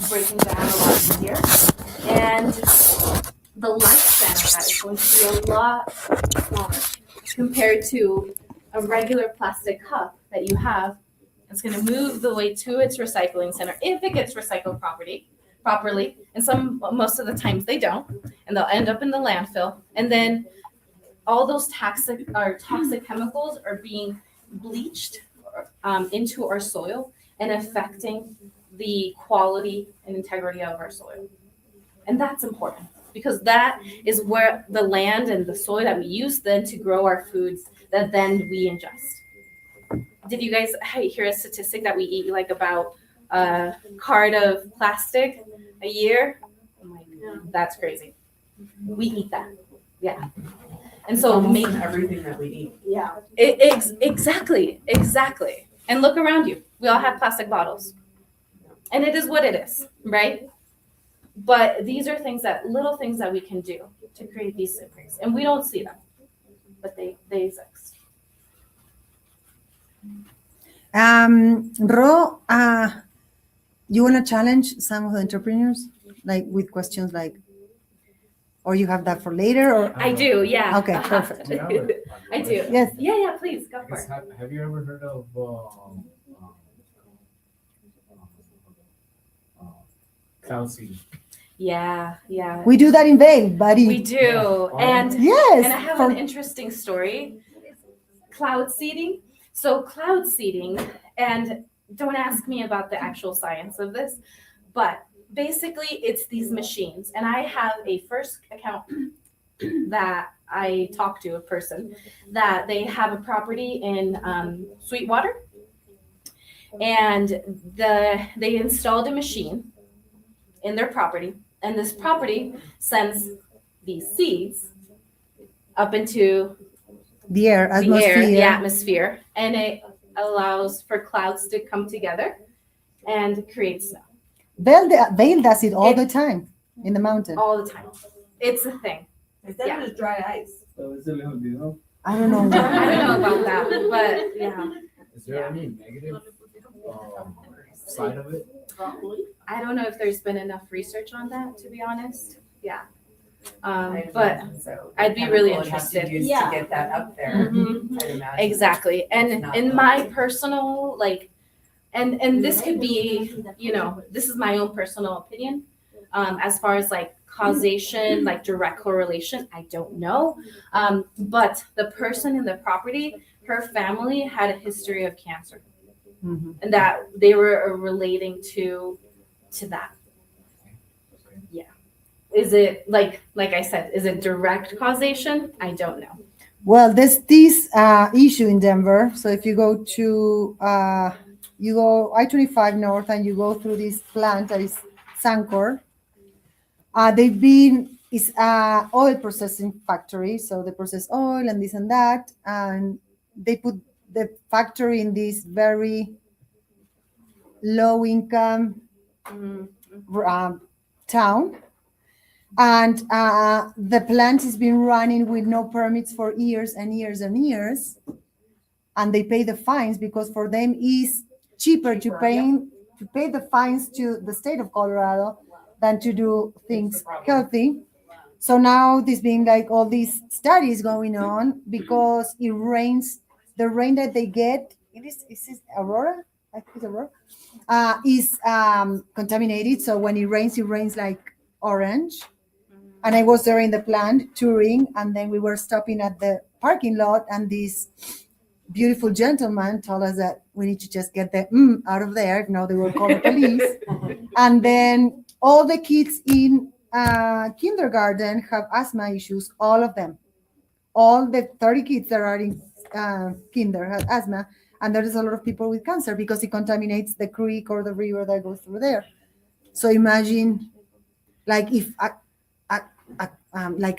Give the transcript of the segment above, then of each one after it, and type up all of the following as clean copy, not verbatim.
breaking down a lot easier. And the lifespan of that is going to be a lot smaller compared to a regular plastic cup that you have. It's going to move the way to its recycling center if it gets recycled properly. And most of the times they don't, and they'll end up in the landfill. And then all those toxic chemicals are being bleached into our soil and affecting the quality and integrity of our soil. And that's important because that is where the land and the soil that we use then to grow our foods that then we ingest. Did you guys hear a statistic that we eat like about a cart of plastic a year? I'm like, that's crazy. We eat that. Yeah. And so everything that we eat. Yeah. Exactly. And look around you. We all have plastic bottles. And it is what it is, right? But these are little things that we can do to create these synergies. And we don't see them, but they exist. Ro, you want to challenge some of the entrepreneurs, like with questions like, or you have that for later? Or I do, yeah. Okay, perfect. I do. Yes. Yeah, please, go for it. Have you ever heard of cloud seeding? Yeah. We do that in Vail, buddy. We do. And yes. And I have an interesting story. Cloud seeding. So cloud seeding, and don't ask me about the actual science of this, but basically it's these machines. And I have a first account that I talked to, a person that they have a property in Sweetwater, and they installed a machine in their property, and this property sends these seeds up into the atmosphere, and it allows for clouds to come together and create snow. Vail does it all the time in the mountain. All the time. It's a thing. Instead of just dry ice. So is it little deal? I don't know. I don't know about that, but yeah. Is there any negative side of it? I don't know if there's been enough research on that, to be honest. Yeah. But I'd be really interested. To get that up there. Mhm. I'd imagine. Exactly. And in my personal, and this could be, this is my own personal opinion. As far as causation, direct correlation, I don't know. But the person in the property, her family had a history of cancer. Mm-hmm. And that they were relating to that. Yeah. Is it like I said, is it direct causation? I don't know. Well, there's this issue in Denver. So if you go to you go I-25 north and you go through this plant that is Sancor, it's a oil processing factory. So they process oil and this and that, and they put the factory in this very low income town, and the plant has been running with no permits for years and years and years, and they pay the fines because for them it's cheaper to pay the fines to the state of Colorado than to do things healthy. So now there's been all these studies going on because it rains. The rain that they get, is Aurora? I think it's Aurora. Is contaminated. So when it rains like orange. And I was there in the plant touring, and then we were stopping at the parking lot, and this beautiful gentleman told us that we need to just get the out of there. If not, they will call the police. And then all the kids in kindergarten have asthma issues, all of them. All the 30 kids that are in kinder have asthma, and there is a lot of people with cancer because it contaminates the creek or the river that goes through there. So imagine, if a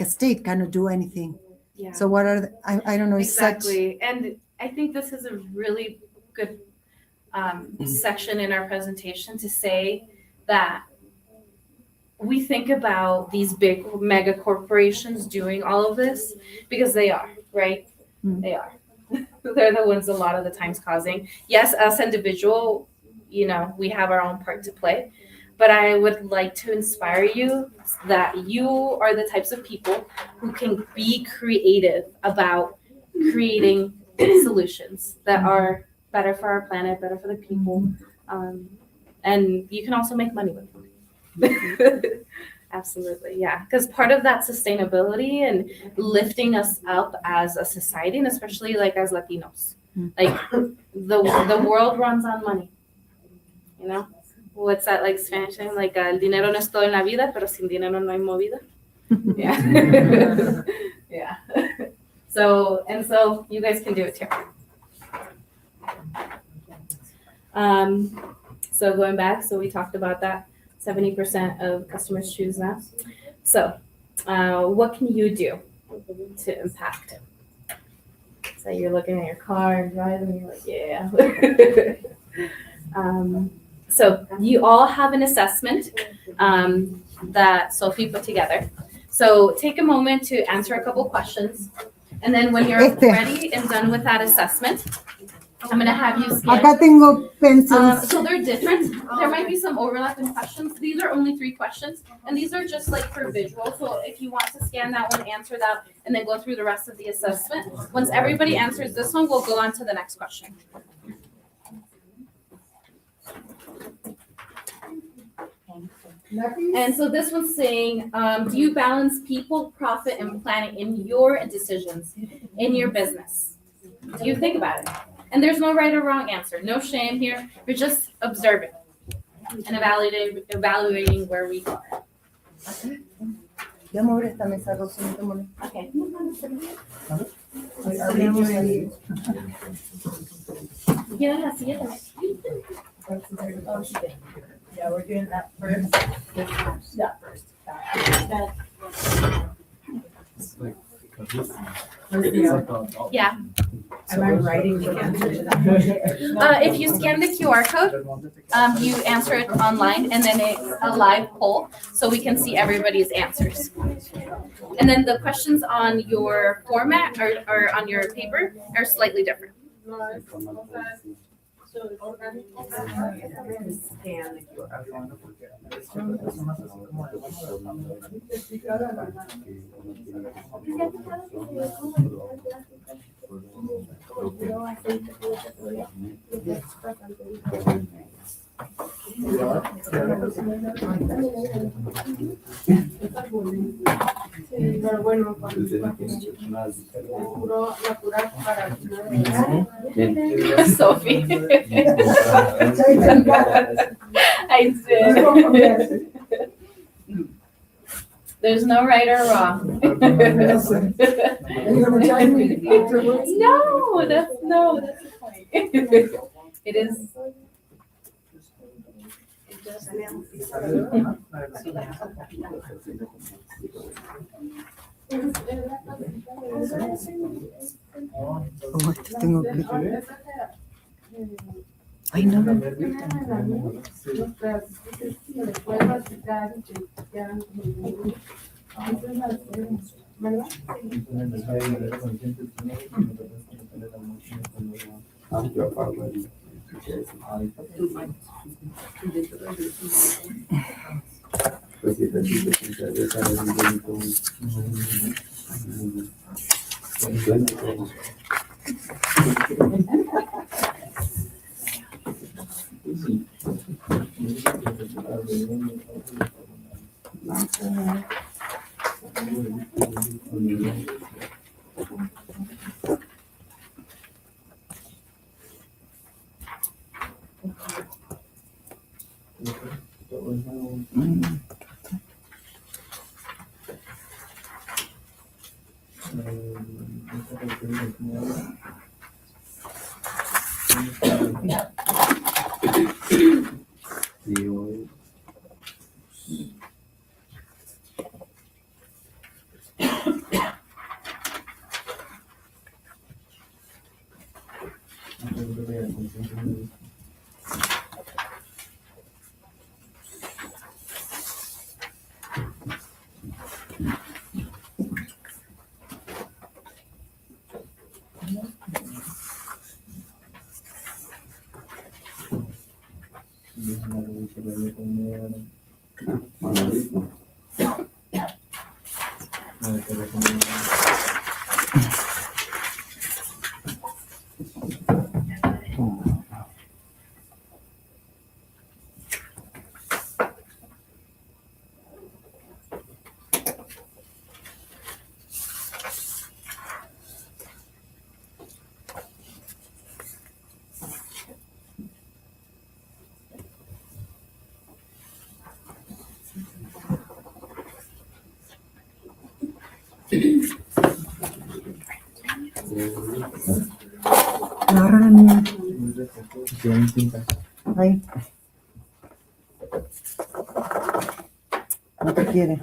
state cannot do anything. Yeah. So what are I don't know. Exactly. And I think this is a really good section in our presentation to say that we think about these big mega corporations doing all of this because they are, right? Mm-hmm. They are. They're the ones a lot of the times causing. Yes, us individual, we have our own part to play. But I would like to inspire you that you are the types of people who can be creative about creating solutions that are better for our planet, better for the people, and you can also make money with them. Absolutely, yeah. Because part of that sustainability and lifting us up as a society, and especially like as Latinos, like the world runs on money. What's that like Spanish name? Like el dinero no es todo en la vida, pero sin dinero no hay movida. Yeah. Yeah. So you guys can do it too. So going back, so we talked about that. 70% of customers choose that. So what can you do to impact? So you're looking at your car and driving, and you're like, yeah. So you all have an assessment that Sophie put together. So take a moment to answer a couple questions. And then when you're ready and done with that assessment, I'm going to have you scan. Acá tengo pencils. So they're different. There might be some overlap in questions. These are only 3 questions, and these are just like for visual. So if you want to scan that one, answer that, and then go through the rest of the assessment. Once everybody answers this one, we'll go on to the next question. And so this one's saying, do you balance people, profit, and planet in your decisions, in your business? Do you think about it? And there's no right or wrong answer. No shame here. You're just observing and evaluating where we are. Voy a mover esta mesa, Rosy, no te molestes. Okay. Yeah, la silla también. Oh, she did. Yeah, we're doing that first. That first. Yeah. Am I writing the answer to that? If you scan the QR code, you answer it online, and then it's a live poll, so we can see everybody's answers. And then the questions on your format or on your paper are slightly different. Scan the QR code. Sophie. I did. There's no right or wrong. No, that's the point. It is. Como esto tengo que... Ay, no. Agarra la mía. Ahí. No te quiere.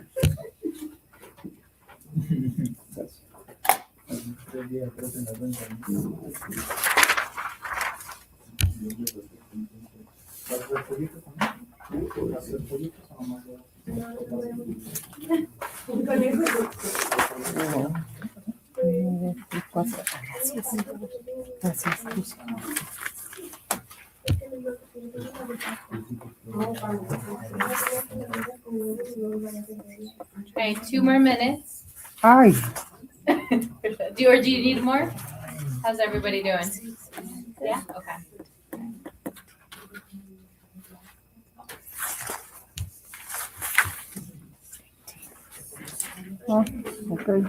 Gracias. Gracias. Okay, 2 more minutes. Ay, Do you need more? How's everybody doing? Yeah, okay. okay.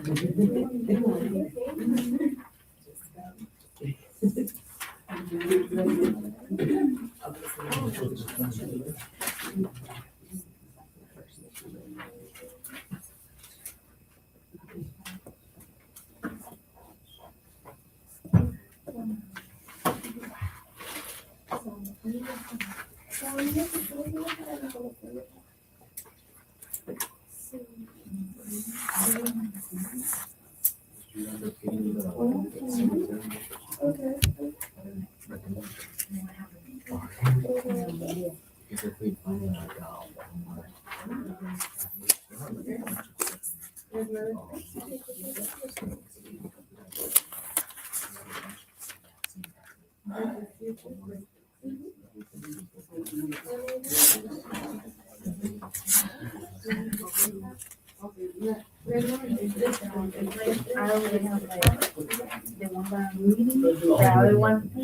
The other one, a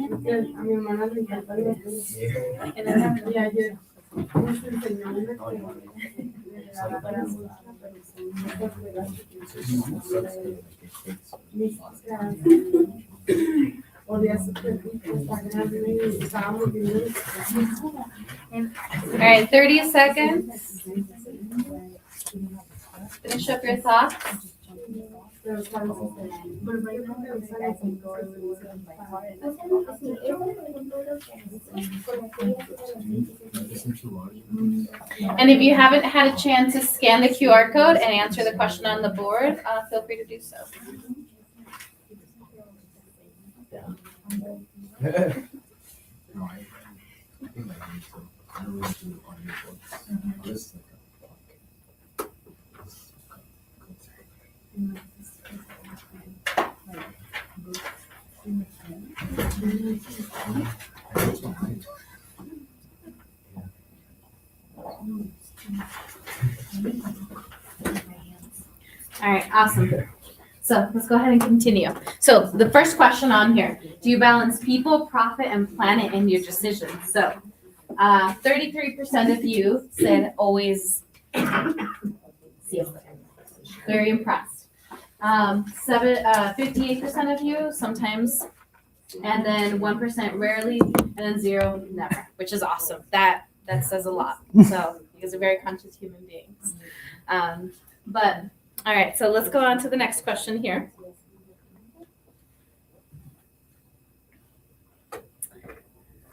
mi hermana le encanta leer. Y ayer nos enseñó una que le regala para música, pero odia su perrito, está grande y estábamos viendo. All right, 30 seconds. Finish up your thoughts. Pero sabes, pero va a ir a pensar en And if you haven't had a chance to scan the QR code and answer the question on the board, feel free to do so. All right, awesome. So let's go ahead and continue. So the first question on here, do you balance people, profit, and planet in your decisions? So 33% of you said always. Very impressed. 58% of you sometimes, and then 1% rarely, and then 0 never, which is awesome. That says a lot. So you guys are very conscious human beings. But all right, so let's go on to the next question here.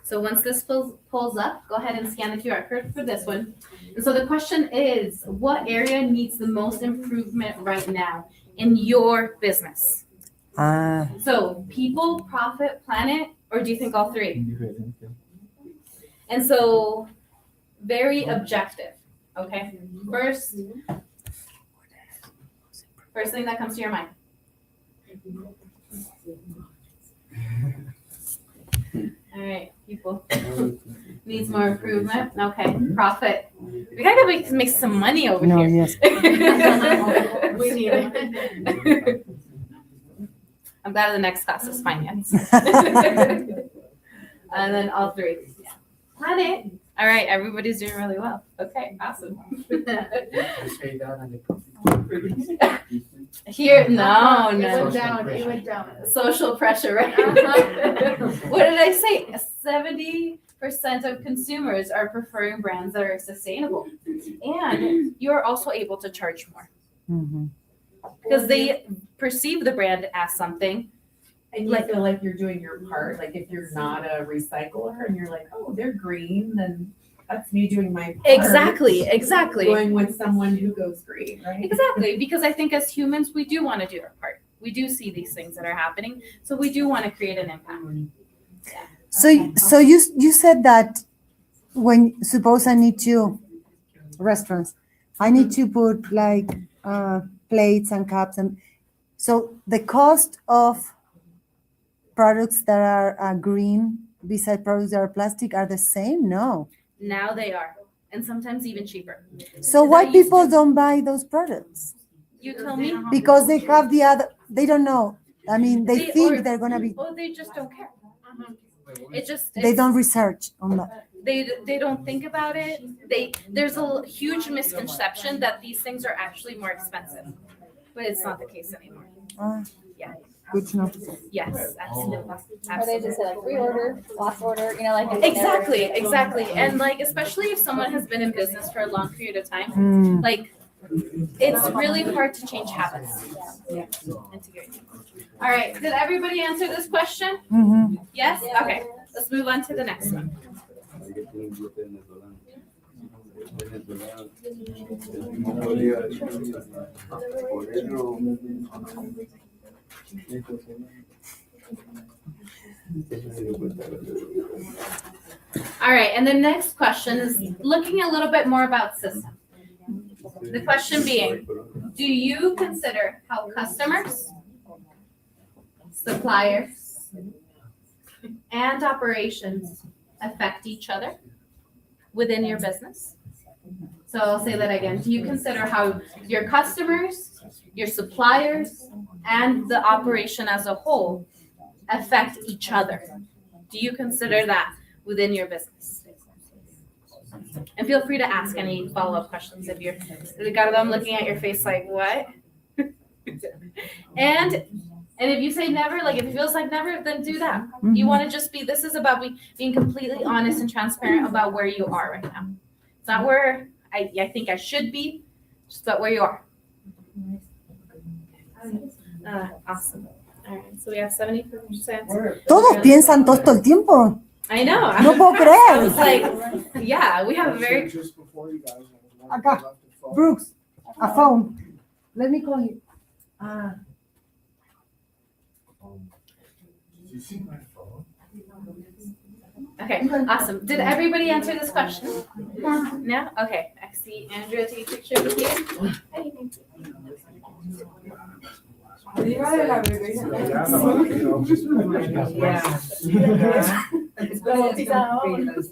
So once this pulls up, go ahead and scan the QR code for this one. And so the question is, what area needs the most improvement right now in your business? So people, profit, planet, or do you think all three? And so very objective, okay? First thing that comes to your mind. All right. People needs more improvement. Okay, profit. We gotta make some money over No, here. yes. We need it. I'm glad the next class is finance. And then all three. Planet. All right, everybody's doing really well. Okay, awesome. Here, no. It went down, it went down. Social pressure, right? What did I say? 70% of consumers are preferring brands that are sustainable. And you're also able to charge more Mhm. because they perceive the brand as something. And you feel like you're doing your part, like if you're not a recycler and you're like, oh, they're green, then that's me doing my part. Exactly. Going with someone who goes green, right? Exactly, because I think as humans, we do want to do our part. We do see these things that are happening, so we do want to create an impact. So you said that when suppose I need to restaurants, I need to put like plates and cups, and so the cost of products that are green beside products that are plastic are the same? No. Now they are, and sometimes even cheaper. So Is why that used people to- don't buy those products? You tell me. Because they have the other. They don't know. I mean, they They- think or- they're gonna be. Oh, they just don't care. It just They it's- don't research on that. They don't think about it. There's a huge misconception that these things are actually more expensive, but it's not the case anymore. Yeah. Good to know. Yes, absolutely. Or they just say like reorder, last order, you know, like. Exactly. And like, especially if someone has been in business for a long period of time, Mm. like, it's really hard to change habits. Integrate. All right, did everybody answer this question? Mhm. Yes? Okay, let's move on to the next one. All right, and the next question is looking a little bit more about system. The question being, do you consider how customers, suppliers, and operations affect each other within your business? So I'll say that again. Do you consider how your customers, your suppliers, and the operation as a whole affect each other? Do you consider that within your business? And feel free to ask any follow-up questions if you're, Ricardo, I'm looking at your face like, what? And if you say never, like if it feels like never, then do that. You want to just be, this is about being completely honest and transparent about where you are right now. It's not where I think I should be, just about where you are. Awesome. All right, so we have 70%. Todos piensan todo el tiempo. I know. No puedo I was creer. like, yeah, we have a very, Just before you guys. Acá. Brooks, a phone. Let me call you. Did you see my phone? okay, awesome. Did everybody answer this question? No? Okay, I see Andrea take a picture with you.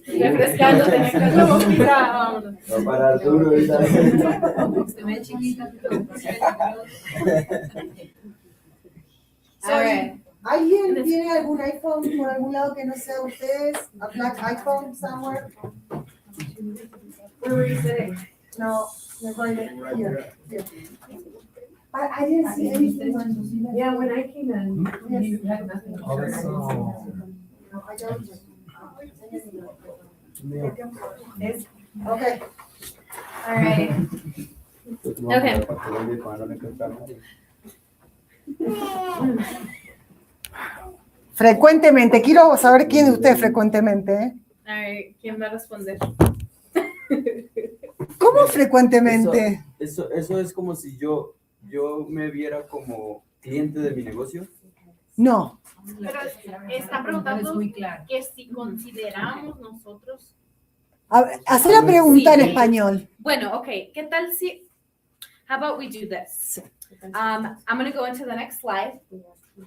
Refrescando, Para Arturo ahorita. All right. ¿Alguien tiene algún iPhone por algún lado que no sea ustedes? A black iPhone somewhere? Where were you sitting? No, here. I didn't see anything on Yeah, when I came in, you had nothing. Oh, that's so. No, I don't. Okay. All right. Okay. Frecuentemente, quiero saber quién de ustedes frecuentemente, ¿eh? All right. ¿Quién va a responder? ¿Cómo frecuentemente? Eso es como si yo me viera como cliente de mi negocio. No. Pero está preguntando que si consideramos nosotros. A ver, hacer la pregunta en español. Bueno, okay. ¿Qué tal si? How about we do this? I'm going to go into the next slide,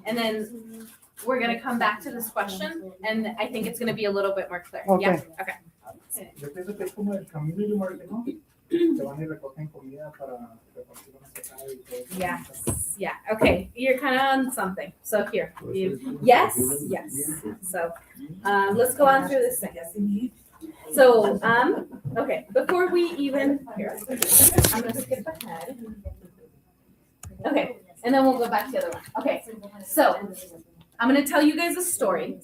and then we're gonna come back to this question, and I think it's gonna be a little bit more clear. Okay. Yeah, okay. Yo pienso que es como el camino ¿no? Se van y recogen comida para repartir en la casa y todo eso. Yes, yeah, okay, you're kind of on something. So here, yes. So, let's go on through this thing. So, okay, before we even, here, I'm gonna skip ahead. Okay, and then we'll go back to the other one. Okay, so I'm gonna tell you guys a story,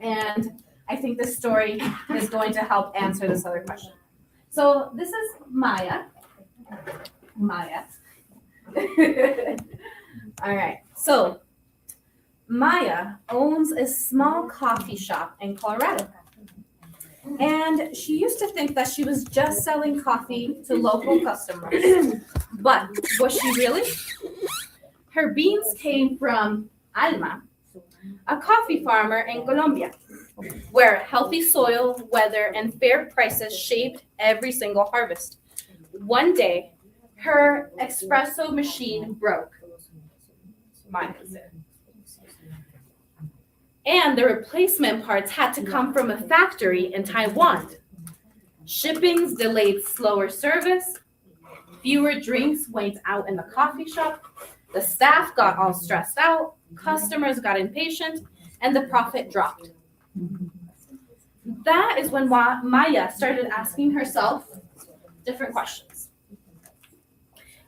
and I think this story is going to help answer this other question. So this is Maya. All right, so Maya owns a small coffee shop in Colorado. And she used to think that she was just selling coffee to local customers. But was she really? Her beans came from Alma, a coffee farmer in Colombia, where healthy soil, weather, and fair prices shaped every single harvest. One day, her espresso machine broke. Mine did. And the replacement parts had to come from a factory in Taiwan. Shippings delayed slower service. Fewer drinks went out in the coffee shop. The staff got all stressed out. Customers got impatient, and the profit dropped. That is when Maya started asking herself different questions.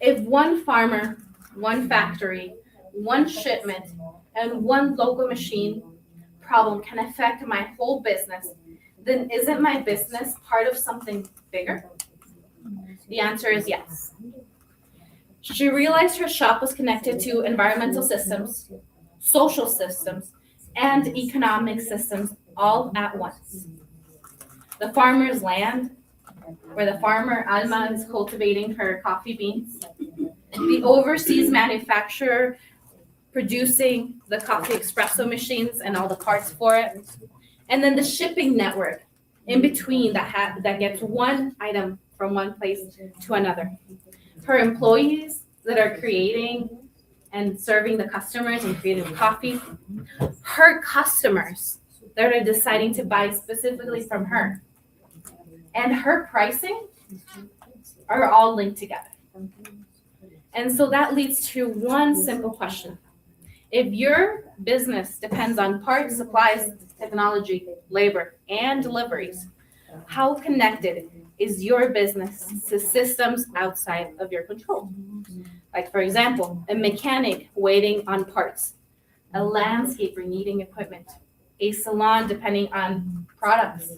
If one farmer, one factory, one shipment, and one local machine problem can affect my whole business, then isn't my business part of something bigger? The answer is yes. She realized her shop was connected to environmental systems, social systems, and economic systems all at once. The farmer's land, where the farmer Alma is cultivating her coffee beans, the overseas manufacturer producing the coffee espresso machines and all the parts for it, and then the shipping network in between that gets one item from one place to another. Her employees that are creating and serving the customers and creating the coffee, her customers that are deciding to buy specifically from her, and her pricing are all linked together. And so that leads to one simple question. If your business depends on parts, supplies, technology, labor, and deliveries, how connected is your business to systems outside of your control? Like, for example, a mechanic waiting on parts, a landscaper needing equipment, a salon depending on products,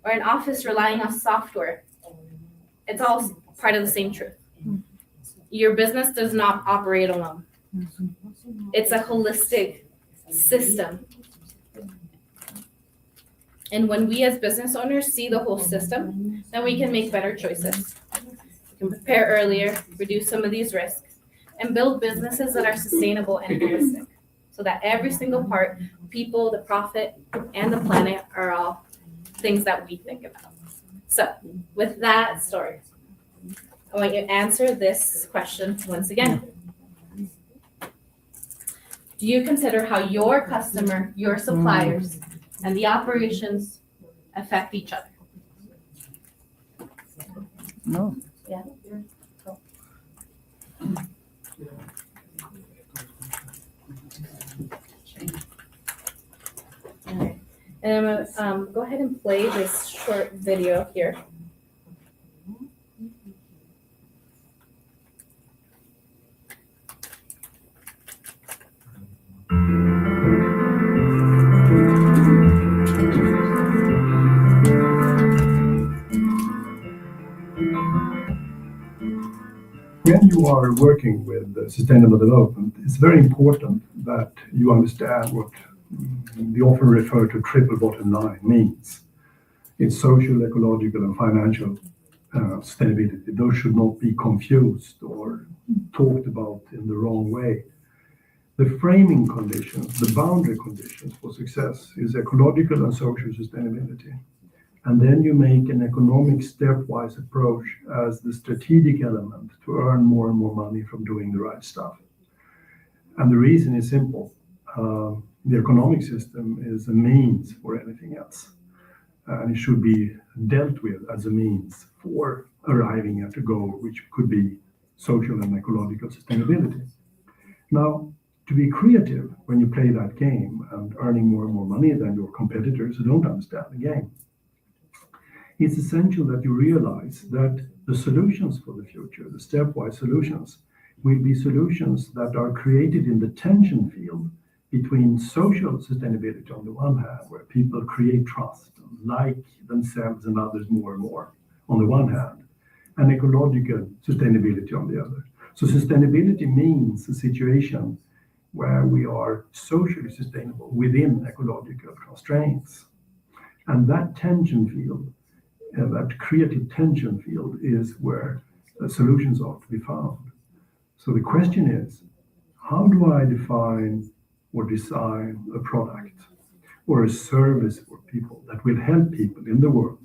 or an office relying on software. It's all part of the same truth. Your business does not operate alone. It's a holistic system. And when we as business owners see the whole system, then we can make better choices. We can prepare earlier, reduce some of these risks, and build businesses that are sustainable and holistic, so that every single part, people, the profit, and the planet are all things that we think about. So with that story, I want you to answer this question once again. Do you consider how your customer, your suppliers, and the operations affect each other? No. Yeah. All right. And I'm gonna go ahead and play this short video here. When you are working with sustainable development, it's very important that you understand what the often referred to triple bottom line means. It's social, ecological, and financial sustainability. Those should not be confused or talked about in the wrong way. The framing conditions, the boundary conditions for success is ecological and social sustainability. And then you make an economic stepwise approach as the strategic element to earn more and more money from doing the right stuff. And the reason is simple. the economic system is a means for anything else. And it should be dealt with as a means for arriving at a goal, which could be social and ecological sustainability. Now, to be creative when you play that game and earning more and more money than your competitors who don't understand the game, it's essential that you realize that the solutions for the future, the stepwise solutions, will be solutions that are created in the tension field between social sustainability on the one hand, where people create trust and like themselves and others more and more on the one hand, and ecological sustainability on the other. So sustainability means a situation where we are socially sustainable within ecological constraints. And that tension field, that creative tension field, is where solutions are to be found. So the question is, how do I define or design a product or a service for people that will help people in the world,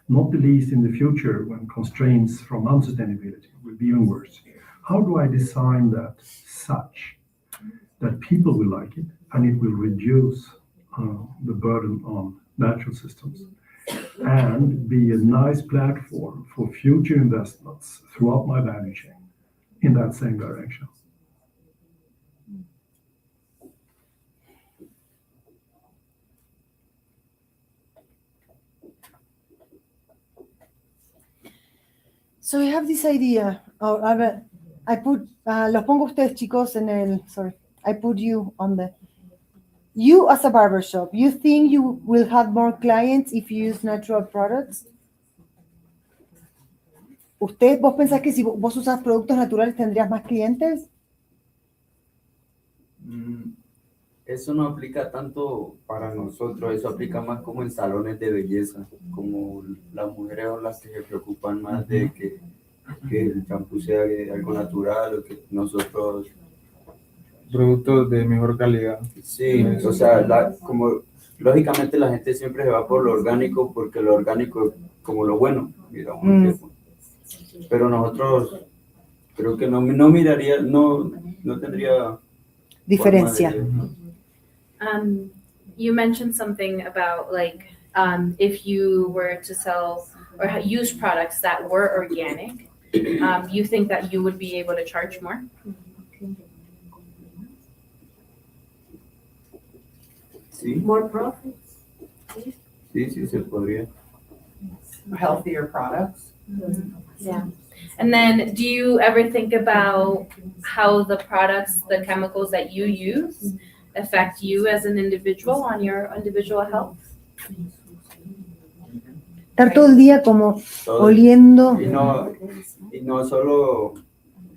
not the least in the future when constraints from unsustainability will be even worse? How do I design that such that people will like it and it will reduce the burden on natural systems and be a nice platform for future investments throughout my value chain in that same direction? So I have this idea. Oh, I put, los pongo ustedes chicos en el, sorry, I put you on the, you as a barbershop, you think you will have more clients if you use natural products? ¿Vos pensás que si vos usas productos naturales tendrías más clientes? Eso no aplica tanto para nosotros, eso aplica más como en salones de belleza, como las mujeres son las que se preocupan más de que el champú sea algo natural o que nosotros... Productos de mejor calidad. Sí, o sea, como lógicamente la gente siempre se va por lo orgánico porque lo orgánico es como lo bueno, mira, pero nosotros creo que no miraría, no tendría diferencia. You mentioned something about like if you were to sell or use products that were organic, you think that you would be able to charge more? Sí. More profits. Sí, se podría. Healthier products. Yeah. And then do you ever think about how the products, the chemicals that you use affect you as an individual on your individual health? Estar todo el día como Todo. oliendo. Y no solo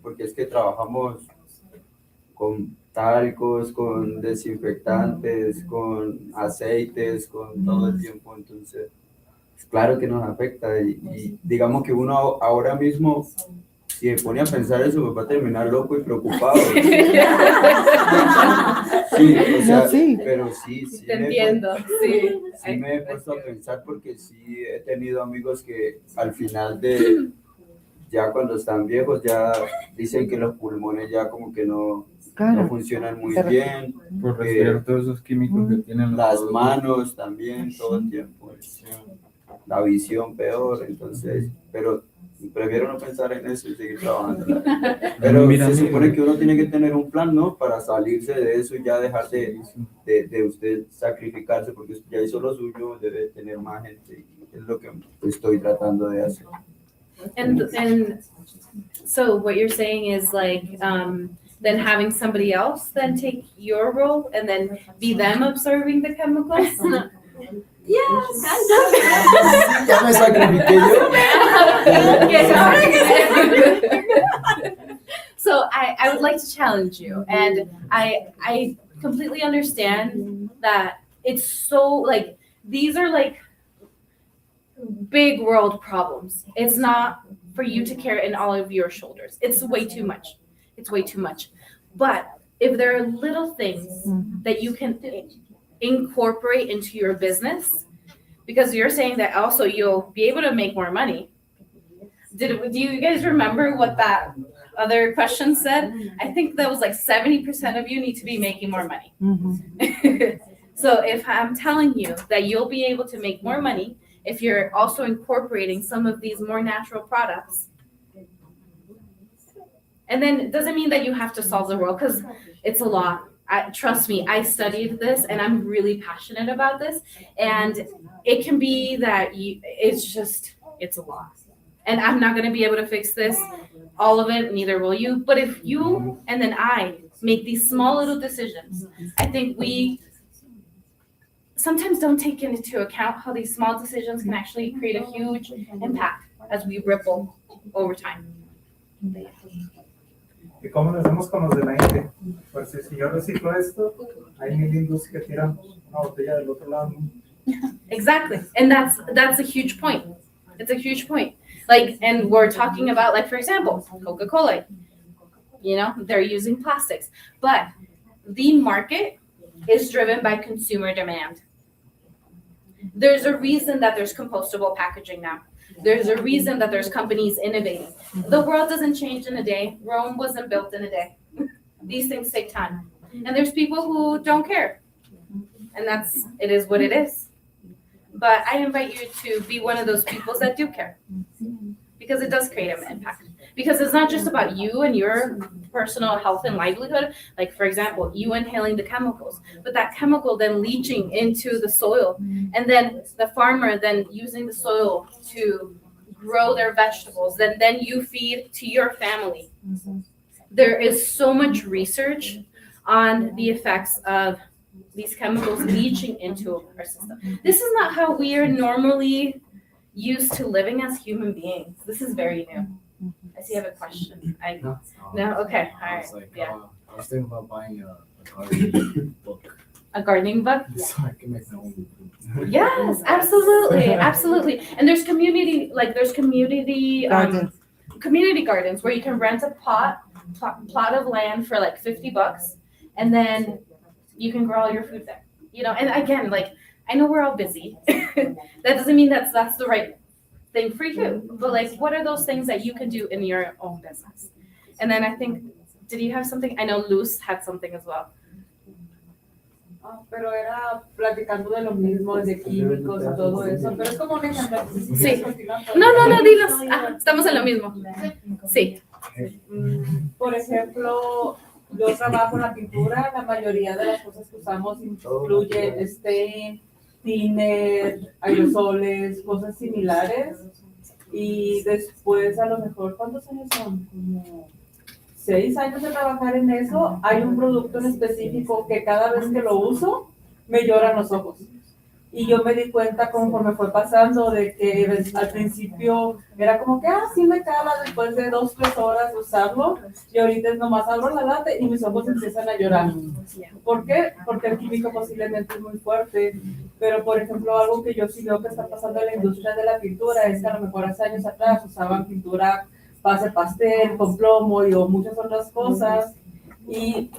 porque es que trabajamos con talcos, con desinfectantes, con aceites, con todo el tiempo, entonces claro que nos afecta y digamos que uno ahora mismo, si me pone a pensar eso, me va a terminar loco y preocupado. Sí, o sea, No, sí. pero sí. Te entiendo, sí. Sí me he puesto a pensar porque sí he tenido amigos que al final ya cuando están viejos ya dicen que los pulmones ya como que no funcionan muy bien. Por respirar todos esos químicos que tienen las manos también todo el tiempo. La visión peor, entonces, pero prefiero no pensar en eso y seguir trabajando. Pero se supone que uno tiene que tener un plan, ¿no? Para salirse de eso y ya dejar de usted sacrificarse, porque usted ya hizo lo suyo, debe tener más gente, y es lo que estoy tratando de hacer. And so what you're saying is like then having somebody else then take your role and then be them observing the chemicals? Yes. Ya me sacrifiqué yo. So I would like to challenge you, and I completely understand that it's so like these are like big world problems. It's not for you to carry in all of your shoulders. It's way too much. It's way too much. But if there are little things that you can incorporate into your business, because you're saying that also you'll be able to make more money. Do you guys remember what that other questions said, I think that was like 70% of you need to be making more money. Mhm. So if I'm telling you that you'll be able to make more money if you're also incorporating some of these more natural products, and then it doesn't mean that you have to solve the world, because it's a lot. Trust me, I studied this and I'm really passionate about this. And it can be that it's a lot. And I'm not going to be able to fix this, all of it, neither will you. But if you and then I make these small little decisions, I think we sometimes don't take into account how these small decisions can actually create a huge impact as we ripple over time. ¿Y cómo lo hacemos con los de 20? Pues si yo reciclo esto, hay 1000 indios que tiran una botella del otro lado. Exactly. And that's a huge point. It's a huge point. Like, and we're talking about, like, for example, Coca-Cola, you know, they're using plastics, but the market is driven by consumer demand. There's a reason that there's compostable packaging now. There's a reason that there's companies innovating. The world doesn't change in a day. Rome wasn't built in a day. These things take time. And there's people who don't care. And it is what it is. But I invite you to be one of those people that do care. Because it does create an impact. Because it's not just about you and your personal health and livelihood. Like, for example, you inhaling the chemicals, but that chemical then leaching into the soil, and then the farmer then using the soil to grow their vegetables, then you feed to your family. There is so much research on the effects of these chemicals leaching into our system. This is not how we are normally used to living as human beings. This is very new. I see you have a question. No? Okay, all right, yeah. I was thinking about buying a gardening book. A gardening book? So I can make my own food. Yes, absolutely, absolutely. And there's community Gardens. community gardens where you can rent a plot of land for like $50, and then you can grow all your food there. You know, and again, like, I know we're all busy. That doesn't mean that's the right thing for you. But like, what are those things that you can do in your own business? And then I think, did you have something? I know Luz had something as well. Pero era platicando de lo mismo, de químicos y todo eso, pero es como un ejemplo. Sí. No, dinos. Estamos en lo mismo. Sí. Por ejemplo, yo trabajo en la pintura, la mayoría de las cosas que usamos incluye stain, thinner, aerosoles, cosas similares. Y después, a lo mejor, ¿cuántos años son? Como 6 años de trabajar en eso. Hay un producto en específico que cada vez que lo uso, me lloran los ojos. Y yo me di cuenta conforme fue pasando de que al principio era como que, sí me cala después de 2-3 horas de usarlo. Y ahorita es nomás abro la lata y mis ojos empiezan a llorar. ¿Por qué? Porque el químico posiblemente es muy fuerte. Pero, por ejemplo, algo que yo sí veo que está pasando en la industria de la pintura es que a lo mejor hace años atrás usaban pintura base pastel, con plomo o muchas otras cosas. Y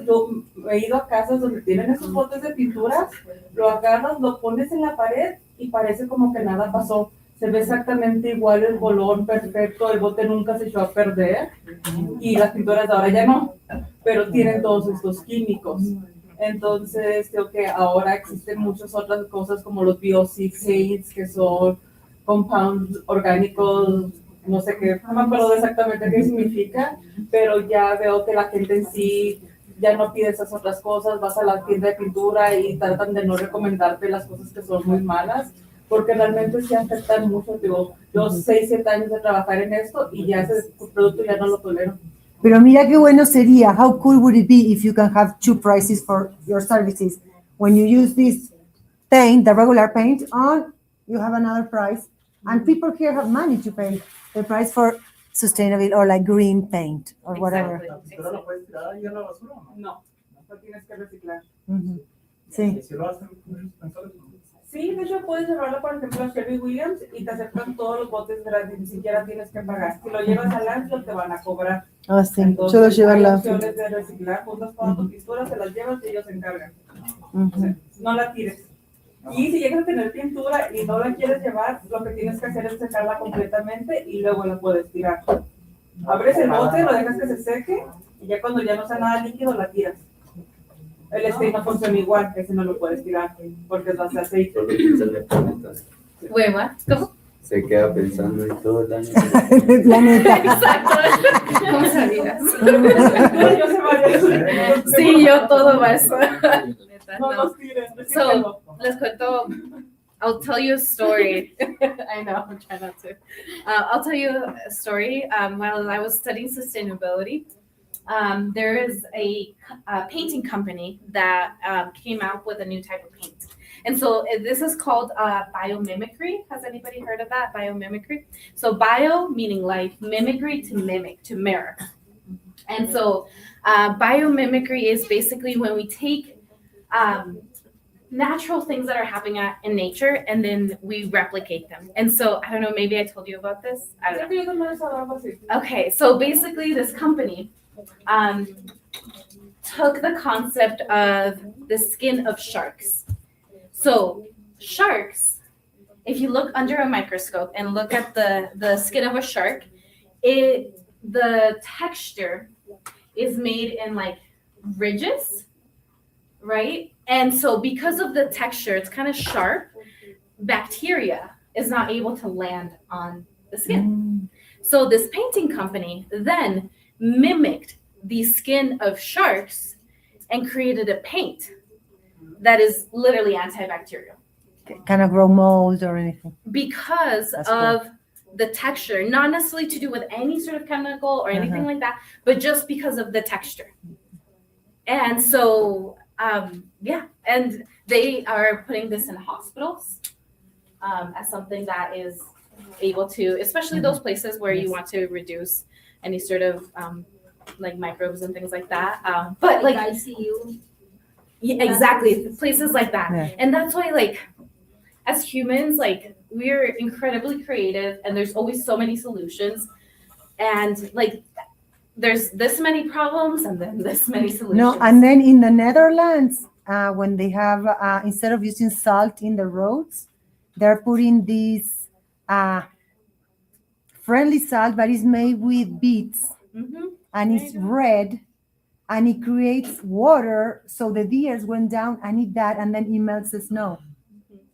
yo he ido a casas donde tienen esos botes de pinturas, lo agarras, lo pones en la pared y parece como que nada pasó. Se ve exactamente igual el color perfecto, el bote nunca se echó a perder y las pinturas de ahora ya no, pero tienen todos estos químicos. Entonces creo que ahora existen muchas otras cosas como los biocid paints, que son compounds orgánicos, no sé qué, no me acuerdo exactamente qué significa, pero ya veo que la gente en sí ya no pide esas otras cosas, vas a la tienda de pintura y tratan de no recomendarte las cosas que son muy malas, porque realmente sí afectan mucho. Digo, yo 6-7 años de trabajar en esto y ya ese producto ya no lo tolero. Pero mira qué bueno sería. How cool would it be if you can have 2 prices for your services? When you use this paint, the regular paint, on you have another price, and people here have money to pay the price for sustainable or like green paint or whatever. ¿La pintura la puedes tirar ahí a la basura o no? No, no tienes que reciclar. Mhm. Sí. ¿Y si lo hacen muchos pensadores? Sí, de hecho puedes llevarlo, por ejemplo, a Sherwin Williams y te aceptan todos los botes gratis, ni siquiera tienes que pagar. Si lo llevas al landfill te van a cobrar. Ah, sí. Entonces, Solo llevar hay la. opciones de reciclar, juntas todas tus pinturas, se las llevas y ellos se encargan. O sea, no la tires. Y si llegas a tener pintura y no la quieres llevar, lo que tienes que hacer es secarla completamente y luego la puedes tirar. Abres el bote, lo dejas que se seque y ya cuando ya no sea nada líquido la tiras. El steak no funciona igual, ese no lo puedes tirar porque es base de aceite. Solo piensa en el planeta. Wait, what? ¿Cómo? Se queda pensando en todo el daño. El planeta. Exacto. ¿Cómo sabías? Yo sé varias. Sí, yo todo eso. No No. los tires. So, les cuento. I'll tell you a story. I know, I'm trying not to. I'll tell you a story. While I was studying sustainability, there is a painting company that came out with a new type of paint. And so this is called biomimicry. Has anybody heard of that? Biomimicry. So bio meaning life, mimicry to mimic, to mirror. And so biomimicry is basically when we take natural things that are happening in nature and then we replicate them. And so I don't know, maybe I told you about this. I don't know. Okay, so basically this company took the concept of the skin of sharks. So sharks, if you look under a microscope and look at the skin of a shark, the texture is made in like ridges, right? And so because of the texture, it's kind of sharp, bacteria is not able to land on the skin. So this painting company then mimicked the skin of sharks and created a paint that is literally antibacterial. Cannot grow mold or anything. Because That's of the texture, not necessarily to do with any sort of chemical or anything like that, but just because of the texture. And so, yeah, and they are putting this in hospitals as something that is able to, especially those places where you want to reduce any sort of like microbes and things like that. But like ICU. yeah, exactly, places like that. Yeah. And that's why, like, as humans, like, we're incredibly creative and there's always so many solutions. And like, there's this many problems and then this many solutions. No, and then in the Netherlands, when they have, instead of using salt in the roads, they're putting this friendly salt, but it's made with beets Mhm. and it's red and it creates water. So the deers went down and eat that and then it melts the snow.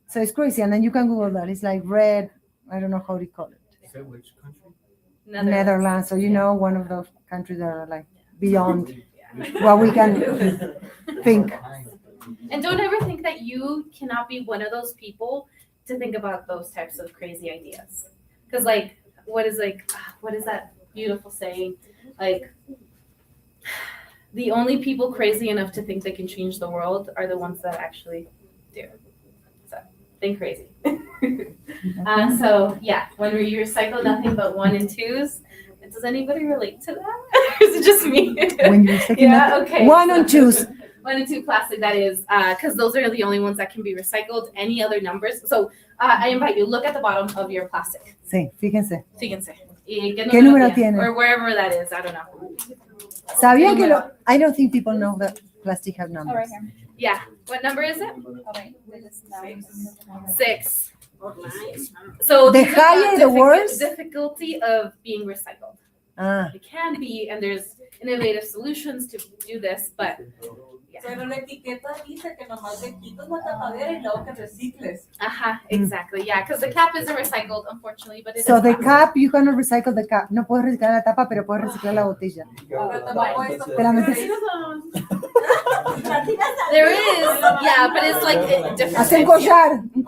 So it's crazy. And then you can Google that. It's like red, I don't know how to call it. Say which country? Netherlands. So you know, one of those countries that are like beyond what we can think. And don't ever think that you cannot be one of those people to think about those types of crazy ideas. Because like, what is that beautiful saying? Like, the only people crazy enough to think they can change the world are the ones that actually do. So think crazy. So yeah, when we recycle nothing but 1 and 2s, does anybody relate to that? Or is it just me? When you're taking Yeah, okay. 1 and 2s. 1 and 2 plastic, that is, because those are the only ones that can be recycled. Any other numbers? So I invite you, look at the bottom of your plastic. Sí, fíjense. Fíjense. ¿Y ¿Qué número tiene? Or wherever that is, I don't know. ¿Sabían que I don't think people know that plastic have Oh, right numbers. here. Yeah. What number is it? Oh, wait. They just, 6. So The think about higher the worse? difficulty of being recycled. Ah, It can be, and there's innovative solutions to do this, but yeah. Pero la etiqueta dice que nomás le quitas la tapadera y luego que recicles. Exactly, yeah, because the cap isn't recycled, unfortunately, but it so is the possible. cap, you cannot recycle the cap. No puedes reciclar la tapa, pero puedes reciclar la botella. There is, yeah, but it's like different. Hace un collar. Un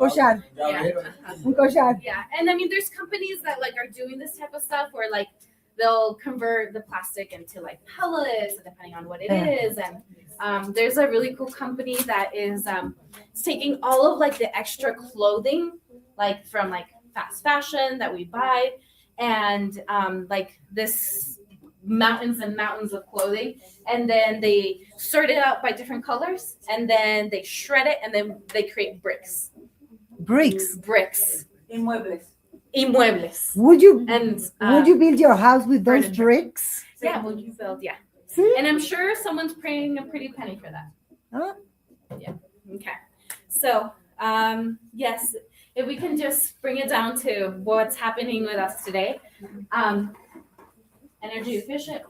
collar. Yeah, and I mean, there's companies that like are doing this type of stuff where like they'll convert the plastic into like pellets, depending on what it is. And there's a really cool company that is it's taking all of like the extra clothing, like from like fast fashion that we buy, and like this mountains and mountains of clothing, and then they sort it out by different colors, and then they shred it, and then they create bricks. Bricks. Inmuebles. Inmuebles. Would you build your house with those furniture. bricks? Yeah, would you build? Yeah. See? And I'm sure someone's paying a pretty penny for that. Huh? Yeah. Okay. So, yes, if we can just bring it down to what's happening with us today. energy efficient.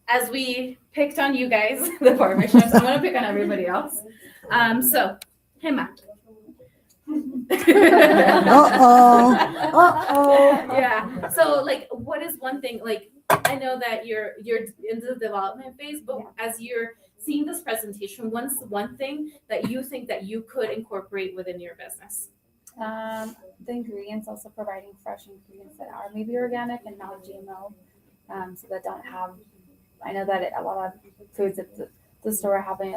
As we picked on you guys, the farmer chefs, I'm gonna pick on everybody else. So, Hema. Yeah. So, like, what is one thing? Like, I know that you're in the development phase, but as you're seeing this presentation, what's one thing that you think that you could incorporate within your business? The ingredients, also providing fresh ingredients that are maybe organic and not GMO, so that don't have. I know that a lot of foods at the store are having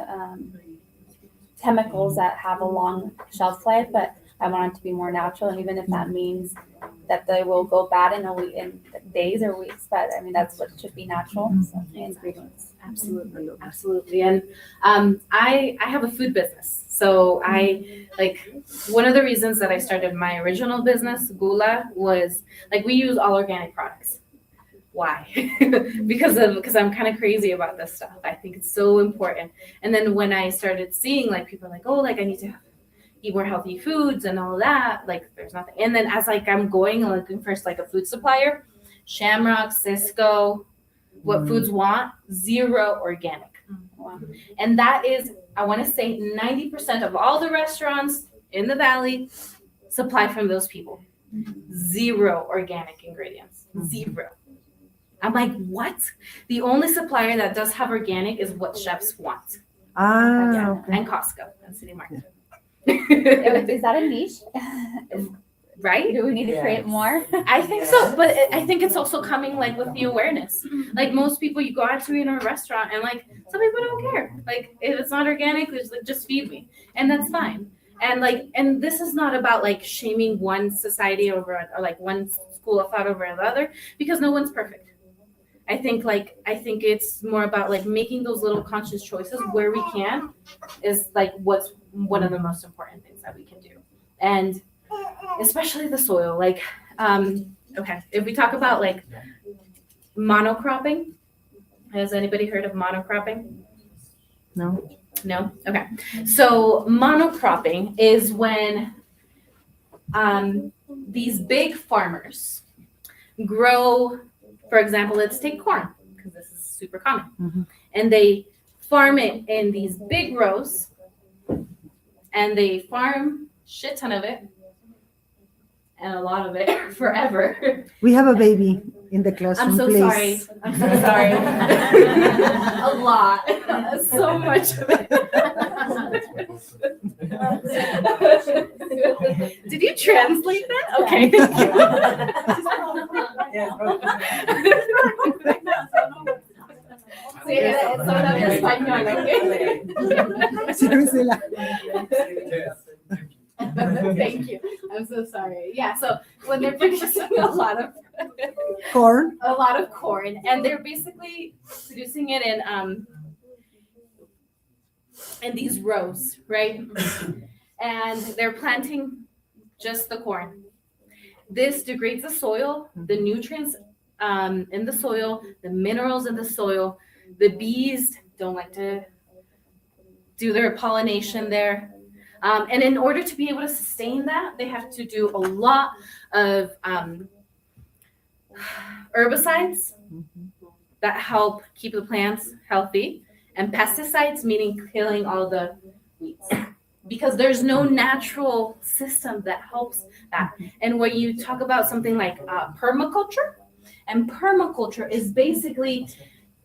chemicals that have a long shelf life, but I want it to be more natural, and even if that means that they will go bad in days or weeks, but I mean that's what should be natural. So the ingredients. Absolutely, absolutely. And I have a food business, so I like one of the reasons that I started my original business, Gula, was like we use all organic products. Why? because I'm kind of crazy about this stuff. I think it's so important. And then when I started seeing like people are like, oh, like I need to eat more healthy foods and all that, like there's nothing. And then as like I'm going and looking for like a food supplier, Shamrock, Cisco, what foods want, 0 organic. Wow. And that is, I want to say 90% of all the restaurants in the valley supply from those people. 0 organic ingredients. 0. I'm like, what? The only supplier that does have organic is what chefs want. Okay. And Costco and City Market. Is that a niche? Right? Do we need to create more? I think so, but I think it's also coming like with the awareness. Like most people, you go out to eat in a restaurant and like some people don't care. Like if it's not organic, it's like just feed me, and that's fine. And this is not about like shaming one society over or like one school of thought over another, because no one's perfect. I think it's more about like making those little conscious choices where we can is like what's one of the most important things that we can do. And especially the soil, like okay, if we talk about like monocropping, has anybody heard of monocropping? No. Okay, so monocropping is when these big farmers grow, for example, let's take corn because this is super common, and they farm it in these big rows, and they farm shit ton of it and a lot of it forever. We have a baby in the classroom, I'm so please. sorry. I'm so sorry. A lot. So much of it. Did you translate that? Okay. Sí, eso habla español, ¿ok? Sí, Priscila. Thank you. I'm so sorry. Yeah, so when they're producing a lot of Corn. corn, and they're basically producing it in these rows, right? And they're planting just the corn. This degrades the soil, the nutrients in the soil, the minerals in the soil. The bees don't like to do their pollination there. And in order to be able to sustain that, they have to do a lot of herbicides that help keep the plants healthy, and pesticides, meaning killing all the weeds. Because there's no natural system that helps that. And when you talk about something like permaculture, and permaculture is basically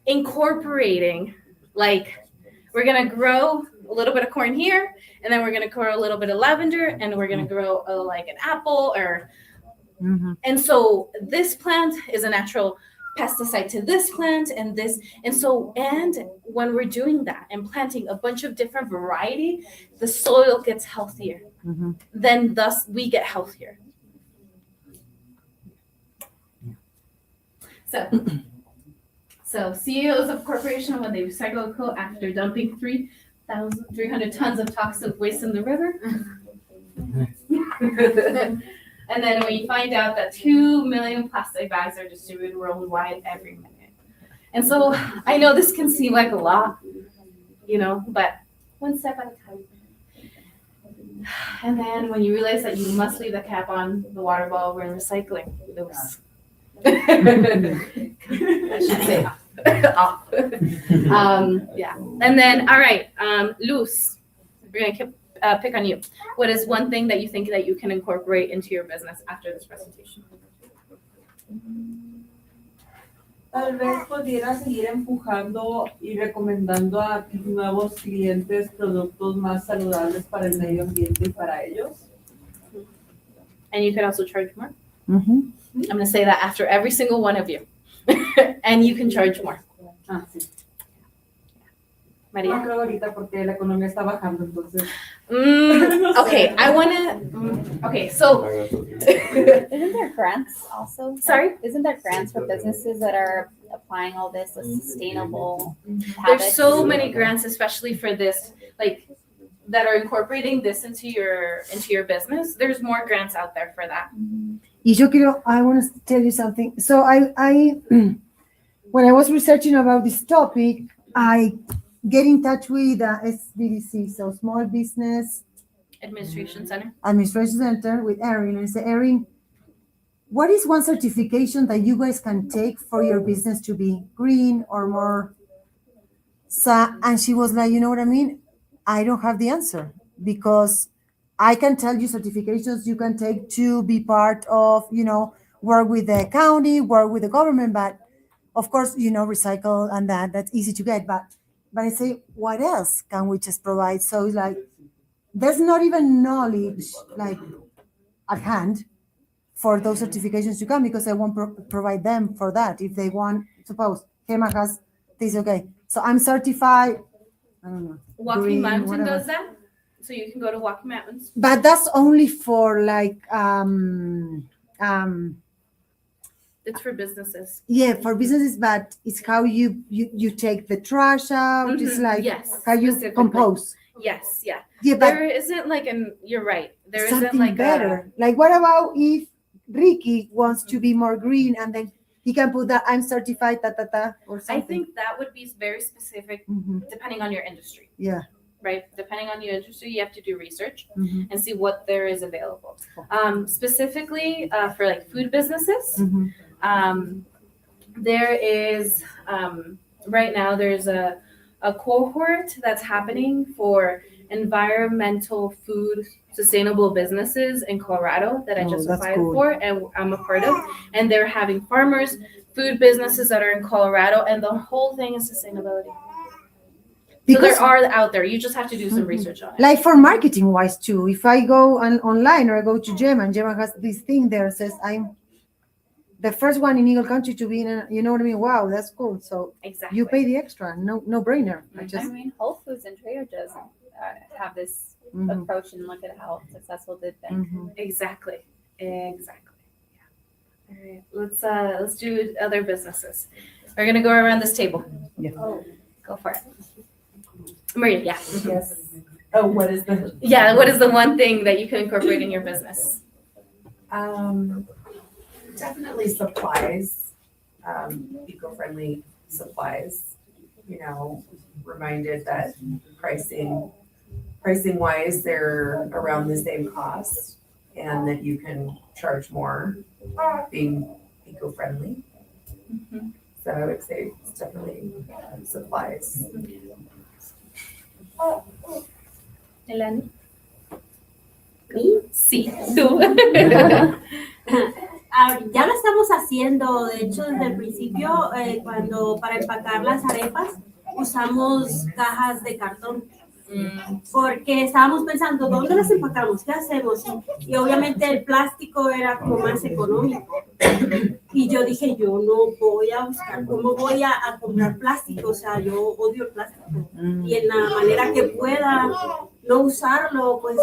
incorporating, like, we're gonna grow a little bit of corn here, and then we're gonna grow a little bit of lavender, and we're gonna grow like an apple, or and so this plant is a natural pesticide to this plant, and this, and when we're doing that and planting a bunch of different variety, the soil gets healthier. Then thus we get healthier. So CEOs of corporation, when they recycle a coat after dumping 300 tons of toxic waste in the river. And then when you find out that 2 million plastic bags are distributed worldwide every minute. And so I know this can seem like a lot, but one step at a time. And then when you realize that you must leave the cap on the water bottle when recycling, I should say off. Yeah. And then, all right, Luz, we're gonna pick on you. What is one thing that you think that you can incorporate into your business after this presentation? Tal vez pudiera seguir empujando y recomendando a nuevos clientes productos más saludables para el medio ambiente y para ellos. And you can also charge more. Mhm. I'm gonna say that after every single one of you. And you can charge more. Ah, sí. No Maria? creo ahorita porque la economía está bajando, entonces. Okay, I wanna, okay, so. Isn't there grants also? Sorry? Isn't there grants for businesses that are applying all this sustainable There's habits? so many grants, especially for this, like, that are incorporating this into your business. There's more grants out there for that. Y yo quiero, I want to tell you something. So I when I was researching about this topic, I get in touch with SBDC, so Small Business Administration Center. Administration Center, with Erin, and I say, Erin, what is one certification that you guys can take for your business to be green or more? So, and she was like, you know what I mean? I don't have the answer, because I can tell you certifications you can take to be part of, work with the county, work with the government, but of course, recycle and that's easy to get. But I say, what else can we just provide? So it's like, there's not even knowledge like at hand for those certifications to come, because I won't provide them for that. If they want, suppose HEMA has this, okay. So I'm certified, I don't know. Walking Green, Mountain whatever. does that. So you can go to Walking Mountains. But that's only for like It's for businesses. yeah, for businesses, but it's how you take the trash out. It's Mhm, like yes, how you specifically. compose. Yes, yeah. Yeah, but There isn't like you're right. There isn't something like better. Like, what about if Ricky wants to be more green, and then he can put that I'm certified or I something. think that would be very specific Mhm. depending on your industry, Yeah. right? Depending on your industry, you have to do research Mhm. and see what there is available. Specifically for like food businesses, Mhm. there is right now there's a cohort that's happening for environmental food sustainable businesses in Colorado that I Oh, just that's applied cool. for and I'm a part of, and they're having farmers, food businesses that are in Colorado, and the whole thing is sustainability. So there are out there. You just have to do some Mhm. research on it. Like for marketing wise too, if I go online or I go to Gemma, and Gemma has this thing there says I'm the first one in Eagle Country to be in you know what I mean? Wow, that's cool. So Exactly. you pay the extra, no brainer. I Mhm. I just mean, Whole Foods and Trader Joe's have this mhm, approach, and look at how successful they've been. mhm. Exactly. Yeah. All right. Let's do other businesses. We're gonna go around this table. Yeah. Oh, go for it. Maria, yeah. Yes. Oh, what is the? Yeah, what is the one thing that you can incorporate in your business? Definitely supplies, eco-friendly supplies. Reminded that pricing wise, they're around the same cost, and that you can charge more being eco-friendly. Mhm. So I would say it's definitely supplies. Eleni? ¿Mí? Sí, tú. Ya lo estamos haciendo, de hecho, desde el principio, cuando para empacar las arepas usamos cajas de cartón, porque estábamos pensando, ¿dónde las empacamos? ¿Qué hacemos? Y obviamente el plástico era como más económico. Y yo dije, yo no voy a buscar, ¿cómo voy a comprar plástico? O sea, yo odio el plástico. Y en la manera que pueda no usarlo, pues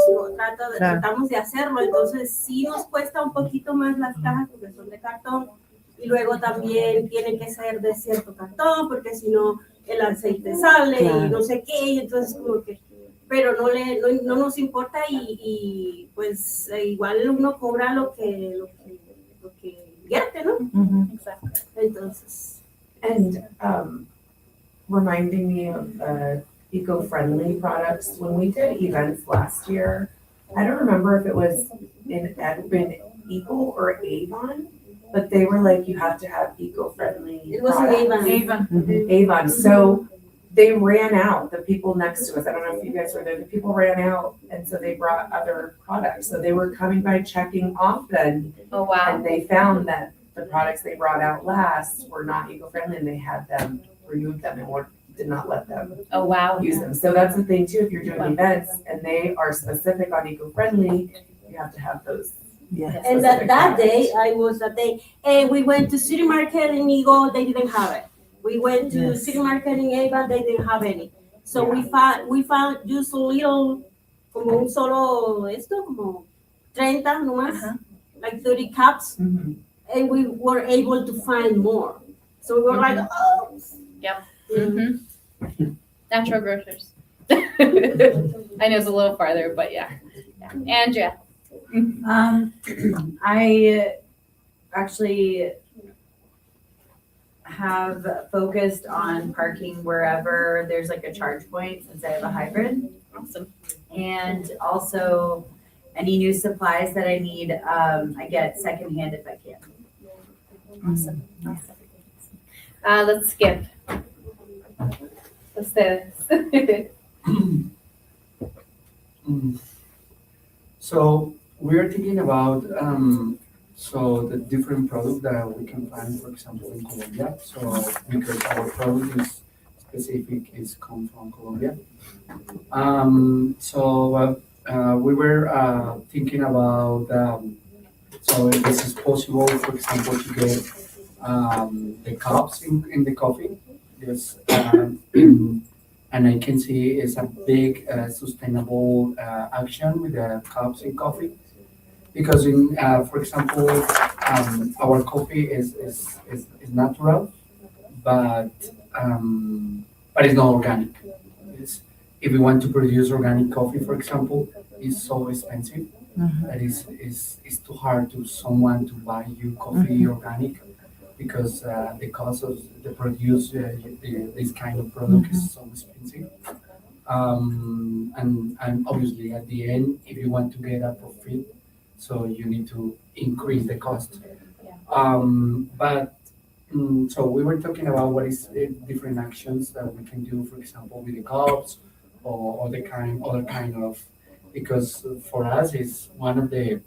tratamos de hacerlo. Entonces sí nos cuesta un poquito más las cajas porque son de cartón. Y luego también tienen que ser de cierto cartón, porque si no el aceite sale y no sé qué. Y entonces como que, pero no nos importa y pues igual uno cobra lo que invierte, ¿no? Mhm. Exactly. Entonces. And reminding me of eco-friendly products. When we did events last year, I don't remember if it was in Eagle or Avon, but they were like, you have to have eco-friendly It was products. Avon. Avon. So they ran out, the people next to us. I don't know if you guys were there. The people ran out, and so they brought other products. So they were coming by checking often, Oh, wow. and they found that the products they brought out last were not eco-friendly, and they had them remove them and did not let them Oh, wow. use them. So that's the thing too, if you're doing events and they are specific on eco-friendly, you have to have those. Yeah. And that day, and we went to City Market in Eagle, they didn't have it. We went to Yes. City Market in Avon, they didn't have any. So we found just a little, como un solo, esto, como 30 nomás, like 30 cups, and we were able to find more. So we were like, oh. Mm-hmm. Natural grocers. I know it's a little farther, but yeah. Andrea. I actually have focused on parking wherever there's like a charge point since I have a hybrid. Awesome. And also any new supplies that I need, I get secondhand if I can. Awesome. Let's skip. Ustedes. So we are thinking about so the different product that we can find, for example, in Colombia. So because our product is specific, is come from Colombia. We were thinking about so if this is possible, for example, to get the cups in the coffee. Yes, and I can see it's a big sustainable action with the cups in coffee, because for example, our coffee is natural, but it's not organic. If we want to produce organic coffee, for example, it's so expensive that it's too hard to someone to buy you coffee organic, because the cost of the produce this kind of product is so expensive. And obviously at the end, if you want to get a profit, so you need to increase the cost. So we were talking about what is the different actions that we can do, for example, with the cups or other kind of, because for us is one of the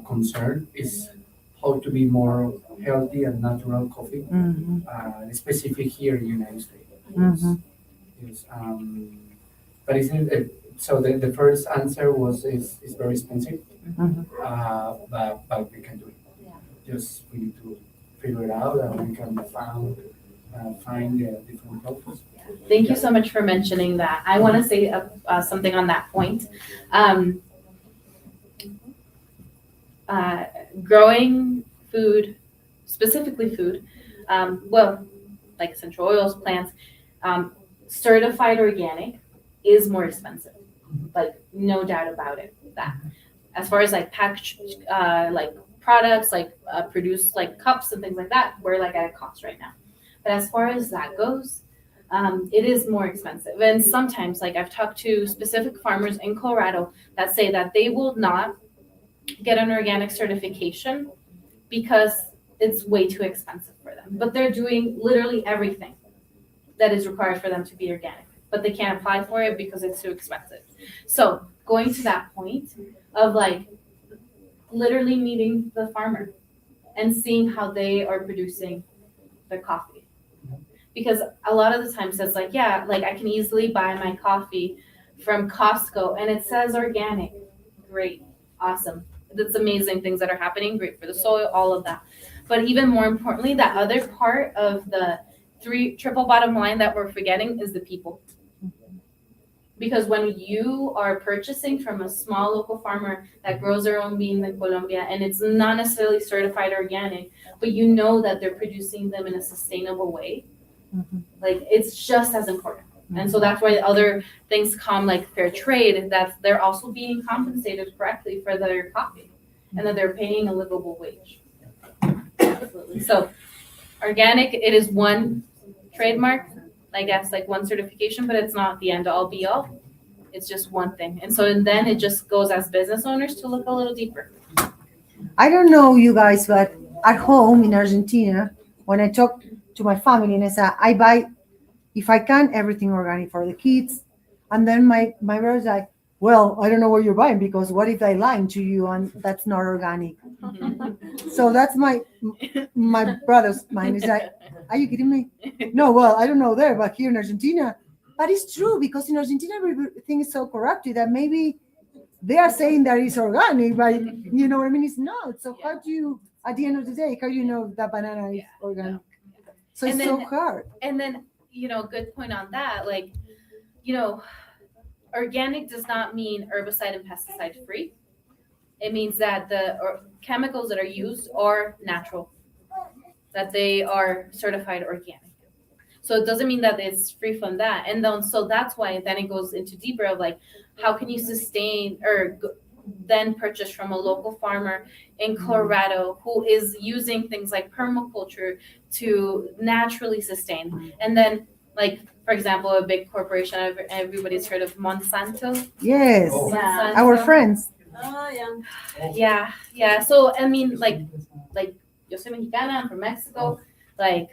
concern is how to be more healthy and natural coffee, specific here in the United States. Yes, but so the first answer was is very expensive, but we can do it. Just we need to figure it out, and we can find the different products. Thank you so much for mentioning that. I want to say something on that point. Growing food, specifically food, like essential oils, plants, certified organic is more expensive. Like, no doubt about it. That as far as like packaged, like products, like produced like cups and things like that, we're like at a cost right now. But as far as that goes, it is more expensive. And sometimes, like I've talked to specific farmers in Colorado that say that they will not get an organic certification because it's way too expensive for them. But they're doing literally everything that is required for them to be organic, but they can't apply for it because it's too expensive. So going to that point of like literally meeting the farmer and seeing how they are producing their coffee. Because a lot of the times it's like, yeah, like I can easily buy my coffee from Costco and it says organic. Great, awesome. That's amazing things that are happening, great for the soil, all of that. But even more importantly, that other part of the triple bottom line that we're forgetting is the people. Because when you are purchasing from a small local farmer that grows their own beans in Colombia, and it's not necessarily certified organic, but you know that they're producing them in a sustainable way, like it's just as important. And so that's why other things come like fair trade, that they're also being compensated correctly for their coffee and that they're paying a livable wage. Absolutely. So organic, it is one trademark, I guess, like one certification, but it's not the end all be all. It's just one thing. And so and then it just goes as business owners to look a little deeper. I don't know you guys, but at home in Argentina, when I talk to my family and I say, I buy, if I can, everything organic for the kids. And then my brother's like, well, I don't know what you're buying because what if I lying to you and that's not organic? So that's my brother's mind. Is like, are you kidding me? No, well, I don't know there, but here in Argentina, but it's true because in Argentina everything is so corrupted that maybe they are saying that it's organic, but you know what I mean? It's not. So how do you, at the end of the day, how do you know that banana is organic? So And it's so then- hard. And then, good point on that. Like, organic does not mean herbicide and pesticide free. It means that the chemicals that are used are natural, that they are certified organic. So it doesn't mean that it's free from that. And then, so that's why then it goes into deeper of like, how can you sustain or then purchase from a local farmer in Colorado who is using things like permaculture to naturally sustain. And then, like, for example, a big corporation, everybody's heard of Monsanto. Yes, Monsanto. our friends. Oh, yeah. Yeah. So, I mean, like, yo soy mexicana, I'm from Mexico. Like,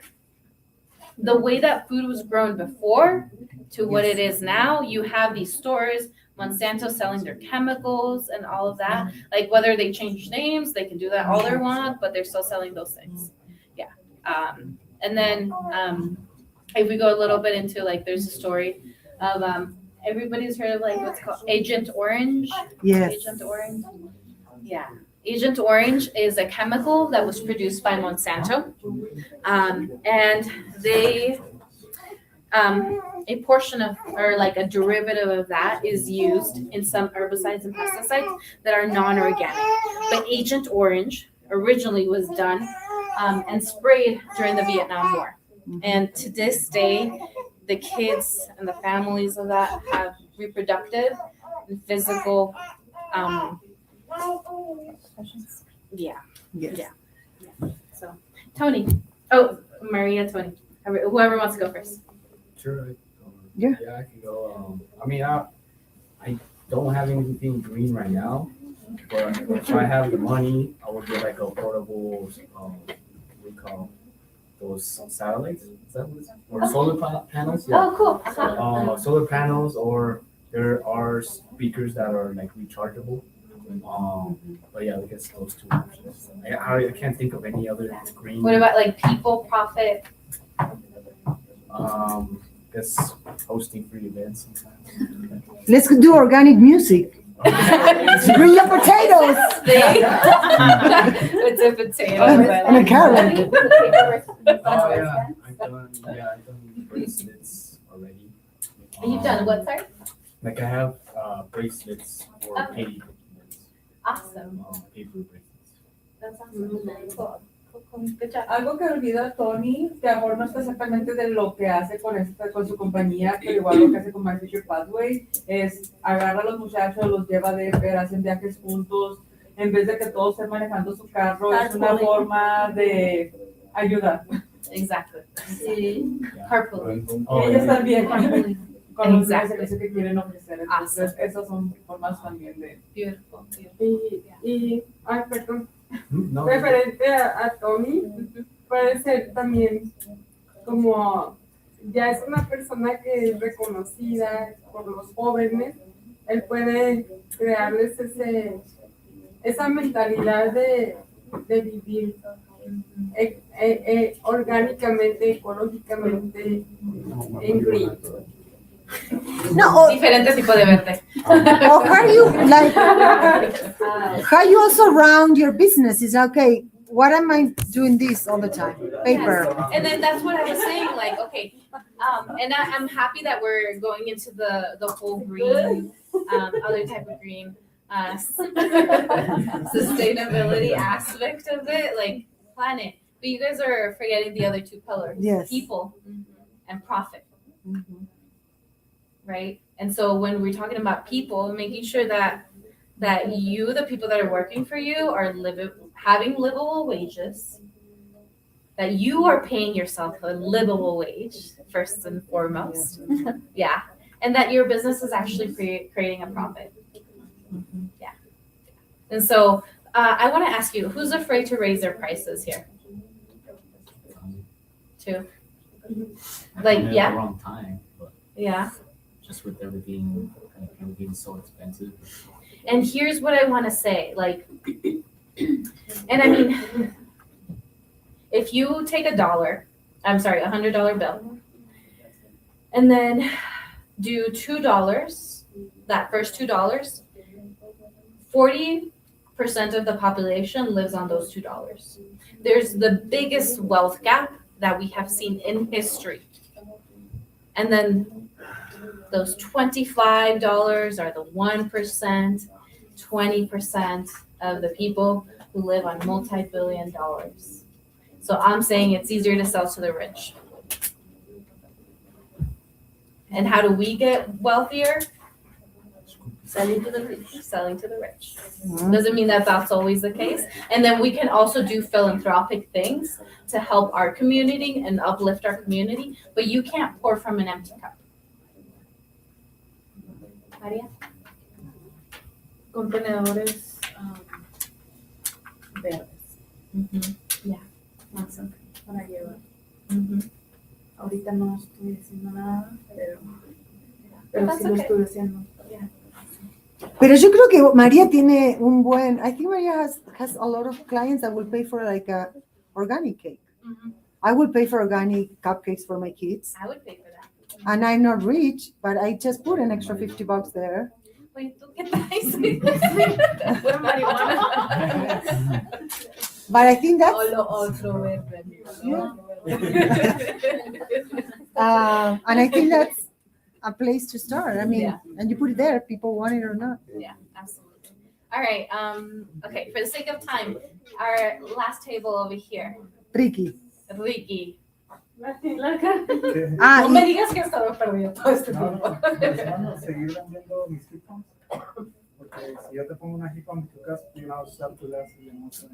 the way that food was grown before to what it is now, you have these stores, Monsanto selling their chemicals and all of that. Like, whether they change names, they can do that all they want, but they're still selling those things. Yeah. And then if we go a little bit into, like, there's a story of everybody's heard of, like, what's called Agent Orange. Yes. Agent Orange. Yeah. Agent Orange is a chemical that was produced by Monsanto. And they, a portion of, or like a derivative of that is used in some herbicides and pesticides that are non-organic. But Agent Orange originally was done and sprayed during the Vietnam War. And to this day, the kids and the families of that have reproductive and physical yeah. Yes. Yeah. So, Tony. Oh, Maria, Tony. Whoever wants to go first. Sure. Yeah. Yeah, I can go. I mean, I don't have anything green right now, but if I have the money, I would get like a portable, what we call those satellites? Is that what it's, or solar panels? Yeah. Oh, cool. Solar panels, or there are speakers that are like rechargeable. But yeah, I guess those two options. I can't think of any other green. What about like people profit? Guess hosting free events sometimes. Let's do organic music. Bring your potatoes. With the potatoes. And a carrot. Oh yeah, I've done bracelets already. You've done what, sorry? Like I have bracelets for Okay. paper. Awesome. Paper bracelets. That's awesome. Cool. Good job. Algo que olvida Tony, que a lo mejor no está exactamente de lo que hace con su compañía, pero igual lo que hace con My Future Pathway, es agarra a los muchachos, los lleva de ver, hacen viajes juntos, en vez de que todos estén manejando su carro, es una forma de ayudar. Exactly. Sí. Carpool. Oh, Y ellos yeah. también con los Exactly. servicios que quieren ofrecer. Entonces, esas son formas también de... Beautiful. Ay, perdón, No. referente a Tony, puede ser también como ya es una persona que es reconocida por los jóvenes, él puede crearles esa mentalidad de vivir orgánicamente, ecológicamente en green. No, Diferentes tipos de verde. or how you like how you also round your business is okay, what am I doing this all the time? Paper. Yes. And then that's what I was saying, like, okay, and I'm happy that we're going into the whole green, other type of green, sustainability aspect of it, like planet. But you guys are forgetting the other two pillars. Yes. People and profit. Right? And so when we're talking about people, making sure that you, the people that are working for you, are having livable wages, that you are paying yourself a livable wage, first and foremost. Yeah. And that your business is actually creating a profit. Yeah. And so I want to ask you, who's afraid to raise their prices here? Two. Like, At yeah, the wrong time, but yeah. just with everything being so expensive. And here's what I want to say, like, and I mean, if you take $100 bill, and then do $2, that first $2, 40% of the population lives on those $2. There's the biggest wealth gap that we have seen in history. And then those $25 are the 1%, 20% of the people who live on multi-billion dollars. So I'm saying it's easier to sell to the rich. And how do we get wealthier? Selling to the rich. Selling to the rich. Doesn't mean that that's always the case. And then we can also do philanthropic things to help our community and uplift our community, but you can't pour from an empty cup. Maria? Contenedores verdes. Awesome. Para llevar. Mhm. Ahorita no estoy haciendo nada, pero That's sí lo okay. estuve haciendo. Pero yo creo que María tiene un buen, I think Maria has a lot of clients that will pay for like a organic cake. Mhm. I will pay for organic cupcakes for my kids. I would pay for that. And I'm not rich, but I just put an extra $50 there. Wait, ¿tú qué traes? Pura marihuana. But I think that's, O lo otro verde. Yeah. and I think that's a place to start. I mean, Yeah. and you put it there, people want it or not. Yeah, absolutely. All right. Okay. For the sake of time, our last table over here, Ricky. Ricky. Ah, No me digas que he estado perdido todo este No, tiempo. no, seguir vendiendo mis hip phones. Porque si yo te pongo una hip phone en tu casa, you know, sell to less y no sé.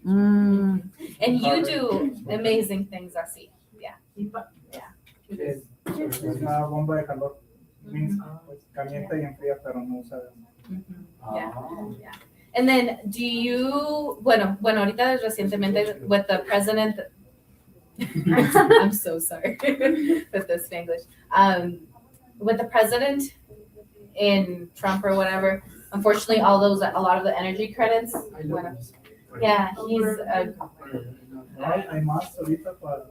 And you do amazing things, Asi. Yeah. Es una bomba de calor. Means, pues, calienta y enfría, pero no usa. Yeah. Yeah. And then do you, bueno, ahorita recientemente with the president, I'm so sorry with this English. With the president in Trump or whatever, unfortunately, a lot of the energy credits, bueno, yeah, he's Hay más ahorita para.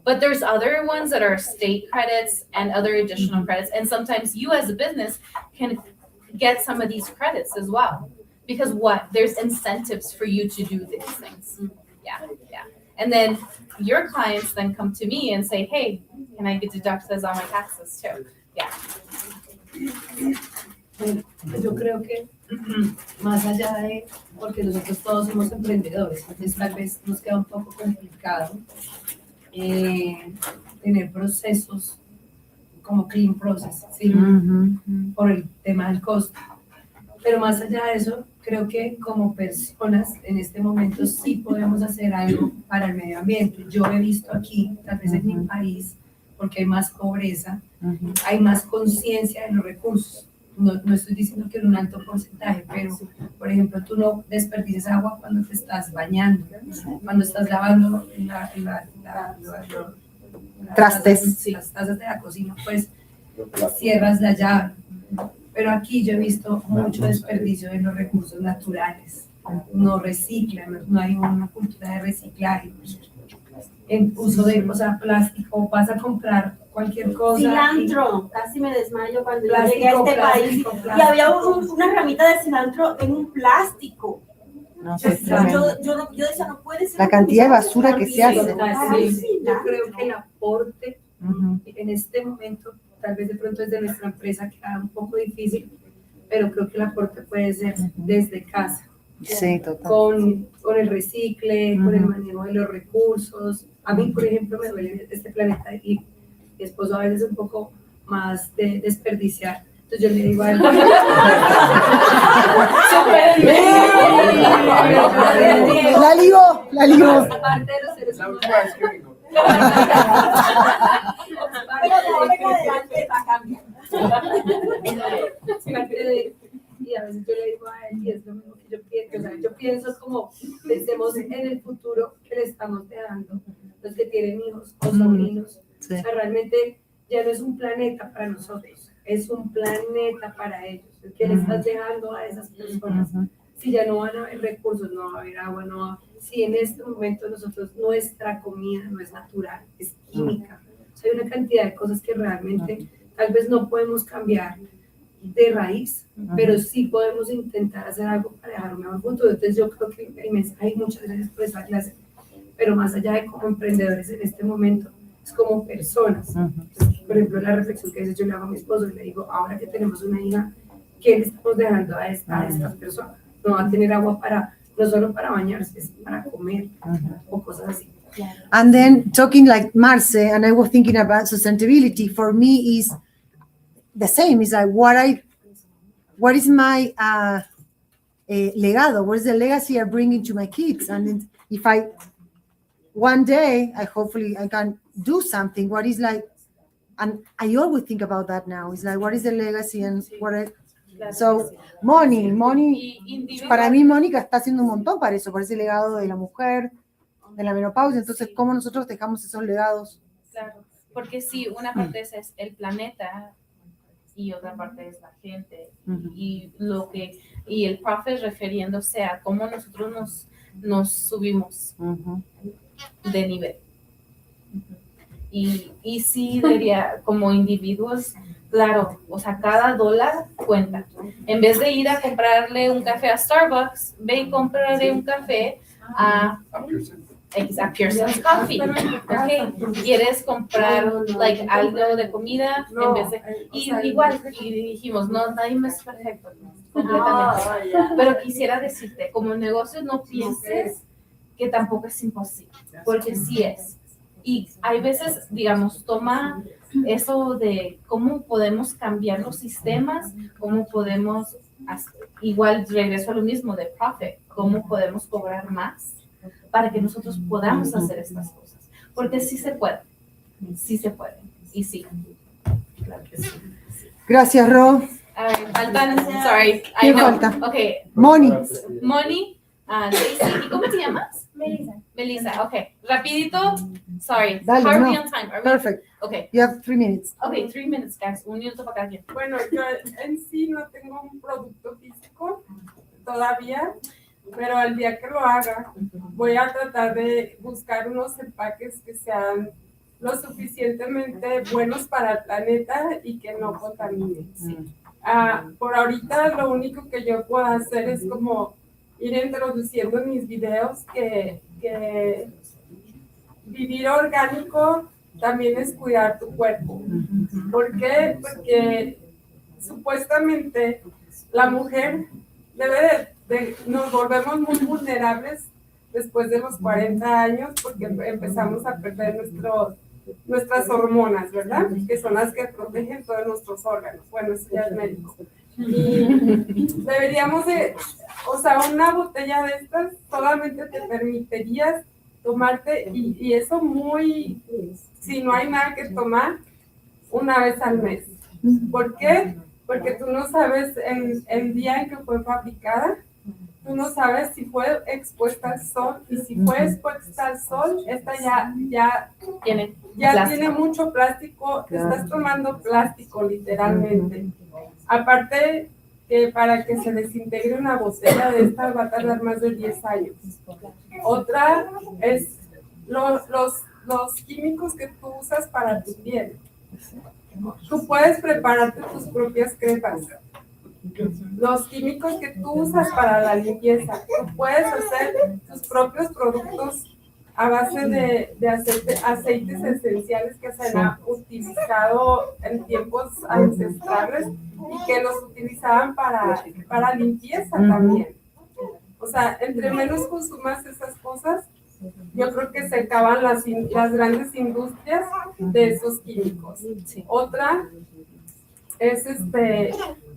but there's other ones that are state credits and other additional credits. And sometimes you as a business can get some of these credits as well. Because there's incentives for you to do these things. Yeah. And then your clients then come to me and say, hey, can I deduct this on my taxes too? Yeah. Yo creo que más allá de, porque nosotros todos somos emprendedores, entonces tal vez nos queda un poco complicado tener procesos como clean process, ¿sí? Por el tema del costo. Pero más allá de eso, creo que como personas en este momento sí podemos hacer algo para el medio ambiente. Yo he visto aquí, tal vez en mi país, porque hay más pobreza, hay más conciencia de los recursos. No estoy diciendo que en un alto porcentaje, pero, por ejemplo, tú no desperdices agua cuando te estás bañando, cuando estás lavando Trastes. las tazas de la cocina, pues cierras la llave. Pero aquí yo he visto mucho desperdicio de los recursos naturales. No reciclan, no hay una cultura de reciclaje. En uso de plástico, vas a comprar cualquier cosa. Cilantro, casi me desmayo cuando yo Plástico, llegué a este país. plástico. Y había una ramita de cilantro en un plástico. No, Yo, es tremendo. yo decía, no puede ser. La cantidad de basura que se hace. Sí, yo creo que el aporte en este momento, tal vez de pronto desde nuestra empresa queda un poco difícil, pero creo que el aporte puede ser desde casa. Sí, total. Con el recicle, con el manejo de los recursos. A mí, por ejemplo, me duele este planeta y mi esposo a veces un poco más de desperdiciar. Entonces yo le digo a él. La ligó. Aparte de los seres humanos. Pero de ahora en adelante va a cambiar. Y a veces yo le digo a él, y es lo mismo que yo pienso, o sea, yo pienso como, pensemos en el futuro que le estamos dejando, los que tienen hijos o sobrinos. Sí. O sea, realmente ya no es un planeta para nosotros, es un planeta para ellos. ¿Qué le estás dejando a esas personas? Si ya no van a haber recursos, no va a haber agua, no va, si en este momento nosotros, nuestra comida no es natural, es química. O sea, hay una cantidad de cosas que realmente tal vez no podemos cambiar de raíz, pero sí podemos intentar hacer algo para dejar un mejor futuro. Entonces yo creo que el mensaje, y muchas gracias por esa clase, pero más allá de como emprendedores en este momento, es como personas. Por ejemplo, la reflexión que a veces yo le hago a mi esposo y le digo, ahora que tenemos una hija, ¿qué le estamos dejando a estas personas? No va a tener agua para, no solo para bañarse, es para comer o cosas así. And then talking like Marce, and I was thinking about sustainability, for me is the same. It's like what is my legado? What is the legacy I bring into my kids? And then if one day, hopefully I can do something, what is like, and I always think about that now. It's like, what is the legacy and so money, para mí Mónica está haciendo un montón para eso, para ese legado de la mujer, de la menopausia. Entonces, ¿cómo nosotros dejamos esos legados? Claro, porque sí, una parte es el planeta y otra parte es la gente y el profe refiriéndose a cómo nosotros nos subimos de nivel. Y sí diría, como individuos, claro, o sea, cada dólar cuenta. En vez de ir a comprarle un café a Starbucks, ve y cómprale un café a Pure Sense Coffee. Okay. ¿Quieres comprar algo de comida? En vez de, igual, y dijimos, no, nadie me es perfecto, completamente. Pero quisiera decirte, como negocio, no pienses que tampoco es imposible, porque sí es. Y hay veces, digamos, toma eso de cómo podemos cambiar los sistemas, cómo podemos, igual regreso a lo mismo de profit, cómo podemos cobrar más para que nosotros podamos hacer estas cosas. Porque sí se puede, y sí. Claro que sí. Gracias, Ro. Faltan, sorry. ¿Quién falta? Okay. Moni. Daisy, ¿y cómo te llamas? Melissa, okay. Rapidito, sorry. Dale, How are no. we on time? Perfect. Okay. You have 3 minutes. Okay, 3 minutes, guys. 1 minuto para cada quien. Bueno, yo en sí no tengo un producto físico todavía, pero al día que lo haga, voy a tratar de buscar unos empaques que sean lo suficientemente buenos para el planeta y que no contaminen. Por ahorita lo único que yo puedo hacer es como ir introduciendo en mis videos que vivir orgánico también es cuidar tu cuerpo. ¿Por qué? Porque supuestamente la mujer nos volvemos muy vulnerables después de los 40 años porque empezamos a perder nuestras hormonas, ¿verdad? Que son las que protegen todos nuestros órganos. Bueno, eso ya es médico. Y deberíamos una botella de estas solamente te permitirías tomarte, y eso si no hay nada que tomar, una vez al mes. ¿Por qué? Porque tú no sabes el día en que fue fabricada, tú no sabes si fue expuesta al sol, y si fue expuesta al sol, esta ya tiene mucho plástico, estás tomando plástico literalmente. Aparte que para que se desintegre una botella de estas va a tardar más de 10 años. Otra es los químicos que tú usas para tu piel. Tú puedes prepararte tus propias cremas. Los químicos que tú usas para la limpieza. Tú puedes hacer tus propios productos a base de aceites esenciales que se han utilizado en tiempos ancestrales y que los utilizaban para limpieza también. O sea, entre menos consumas esas cosas, yo creo que se acaban las grandes industrias de esos químicos. Otra es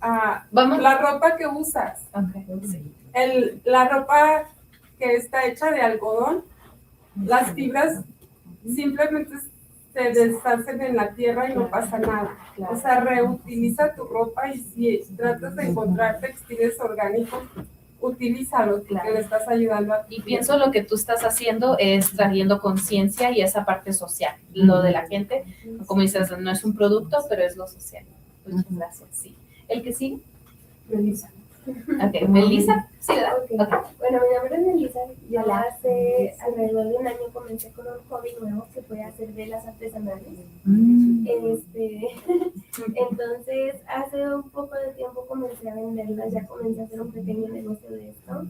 la ropa que usas. La ropa que está hecha de algodón, las fibras simplemente se deshacen en la tierra y no pasa nada. O sea, reutiliza tu ropa, y si tratas de encontrar textiles orgánicos, utilízalo, porque le estás ayudando a Y pienso lo que tú estás haciendo es trayendo conciencia y esa parte social. Lo de la gente, como dices, no es un producto, pero es lo social. Muchas gracias, sí. ¿El que sigue? Melissa. Ok, Melissa, sí, ¿verdad? Okay. Bueno, mi nombre es Melissa. Yo hace alrededor de un año comencé con un hobby nuevo que fue hacer velas artesanales. Entonces, hace un poco de tiempo comencé a venderlas, ya comencé a hacer un pequeño negocio de esto.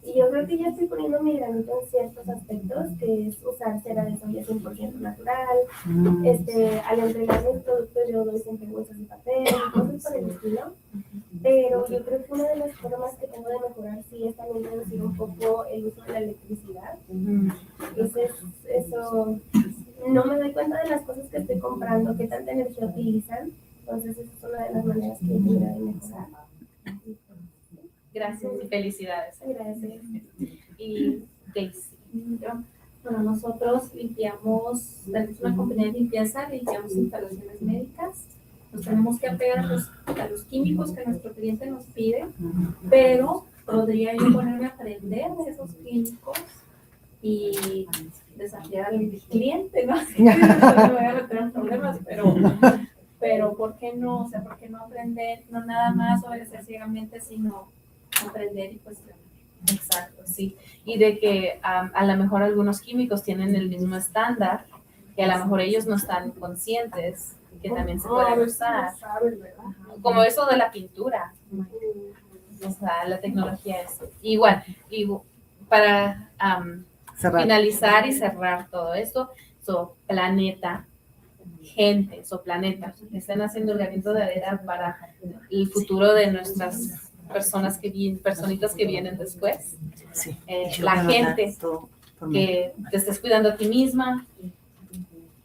Y yo creo que ya estoy poniendo mi granito en ciertos aspectos, que es usar cera de soya 100% natural. Al entregar mis productos yo doy siempre bolsas de papel, cosas por el estilo. Pero yo creo que una de las formas que tengo de mejorar sí es también reducir un poco el uso de la electricidad. Entonces, eso, no me doy cuenta de las cosas que estoy comprando, qué tanta energía utilizan. Entonces, esa es una de las maneras que yo tendría de mejorar. Gracias y felicidades. Gracias. Y Daisy. Bueno, nosotros limpiamos, tenemos una compañía de limpieza, limpiamos instalaciones médicas. Nos tenemos que apegar a los químicos que nuestro cliente nos pide, pero podría yo ponerme a aprender de esos químicos y desafiar al cliente, ¿no? No me voy a meter en problemas, pero ¿por qué no? O sea, ¿por qué no aprender? No nada más obedecer ciegamente, sino aprender y cuestionar. Exacto, sí. Y de que a lo mejor algunos químicos tienen el mismo estándar, que a lo mejor ellos no están conscientes que también se pueden usar. Como eso de la pintura. O sea, la tecnología es igual. Y para finalizar y cerrar todo esto, planeta, gente, planeta, están haciendo el granito de arena para el futuro de nuestras personas personitas que vienen después. Sí. La gente, que te estés cuidando a ti misma,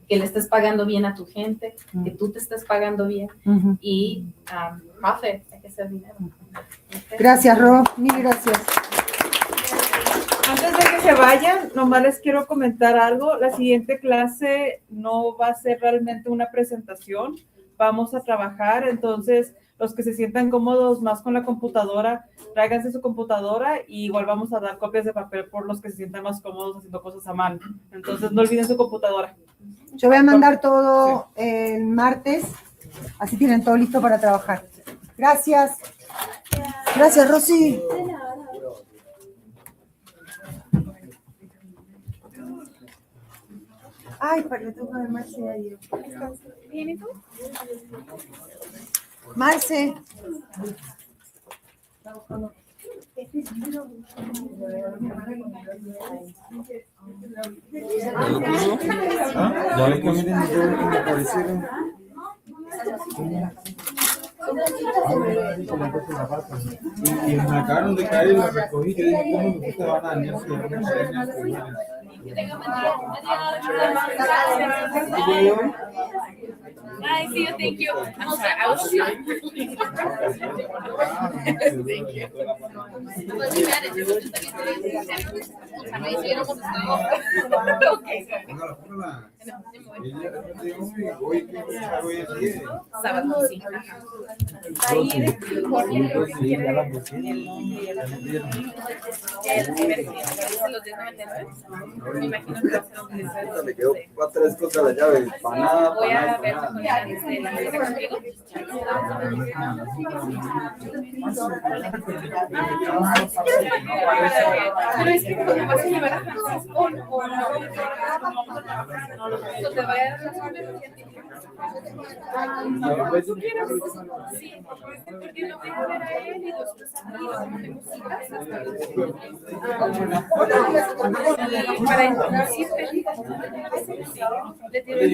que le estés pagando bien a tu gente, que tú te estés pagando bien y profit, hay que hacer dinero. Okay. Gracias, Rob, mil gracias. Antes de que se vayan, nomás les quiero comentar algo. La siguiente clase no va a ser realmente una presentación, vamos a trabajar, entonces los que se sientan cómodos más con la computadora, tráiganse su computadora y igual vamos a dar copias de papel por los que se sientan más cómodos haciendo cosas a mano. Entonces no olviden su computadora. Yo voy a mandar todo el martes, así tienen todo listo para trabajar. Gracias. Gracias, Rosy. Ay, pero le tengo que ver Marce ahí. ¿Bien y tú? Marce. Ya ves que miren los que me aparecieron. Y me acabaron de caer y la recogí. Yo dije, ¿cómo me gusta van a dañar si I see you, thank you. I'm sorry, I was thank you. Pues mi manager, sábado, sí. Ahí de me imagino que va a ser un deseo. Le quedó tres cosas la llave, para nada, Voy para a nada, ver para con nada. la de la contigo. Pero es que cuando vas a llevar a Francisco o no, te va a dar las ¿tú quieres? Sí, porque lo voy a ver a él y después a mí, para introducirte, le tienes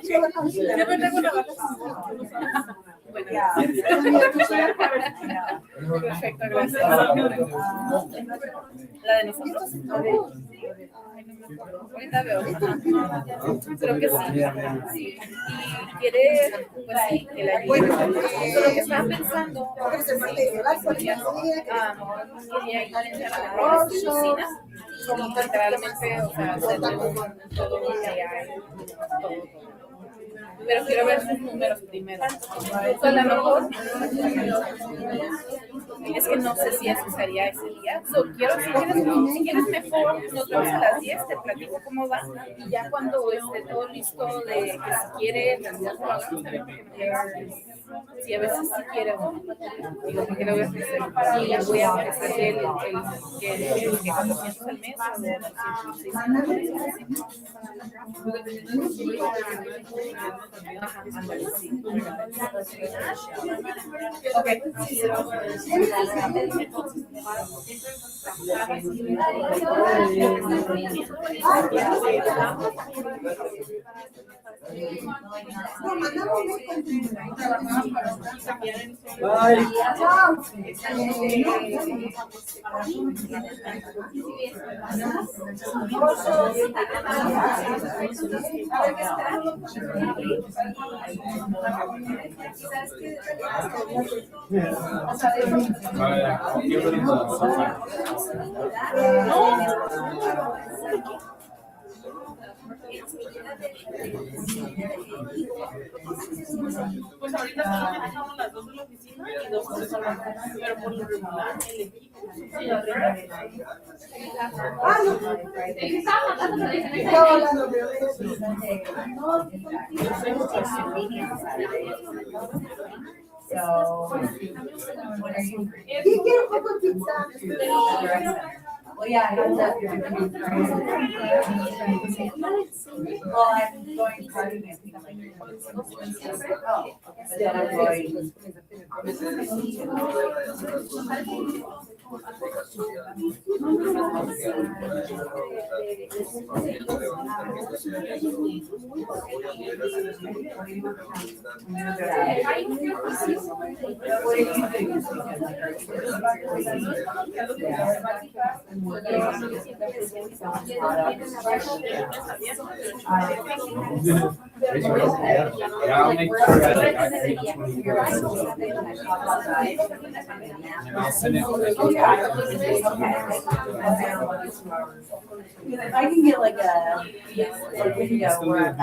que bueno, yo me tengo una perfecto, gracias. La de nosotros. Ahorita veo. Creo que sí. Sí. Y quiere, pues sí, que la ayude. Lo que estaba pensando, quería ir a limpiar la cocina, como literalmente, o sea, hacerle todo lo que hay, todo. pero quiero ver sus números primero. So, a lo mejor es que no sé si eso sería ese día. So, quiero, si quieres mejor, nos vemos a las 10, te platico cómo va. Y ya cuando esté todo listo de que si quiere, realidad lo hagamos también porque no quiero si a veces sí quiere o no. Digo, porque lo voy a ofrecer. Y voy a ofrecer que 400 al mes o 600. Pues ahorita solo estamos las dos en la oficina y dos en el salón, pero por lo regular el equipo. Well, yeah, I got that. Well, I'm going to next week. Oh, but then I'm going. Yeah, I'll make sure that I create 20 videos. And I'll send it like If I can get like a video where I'm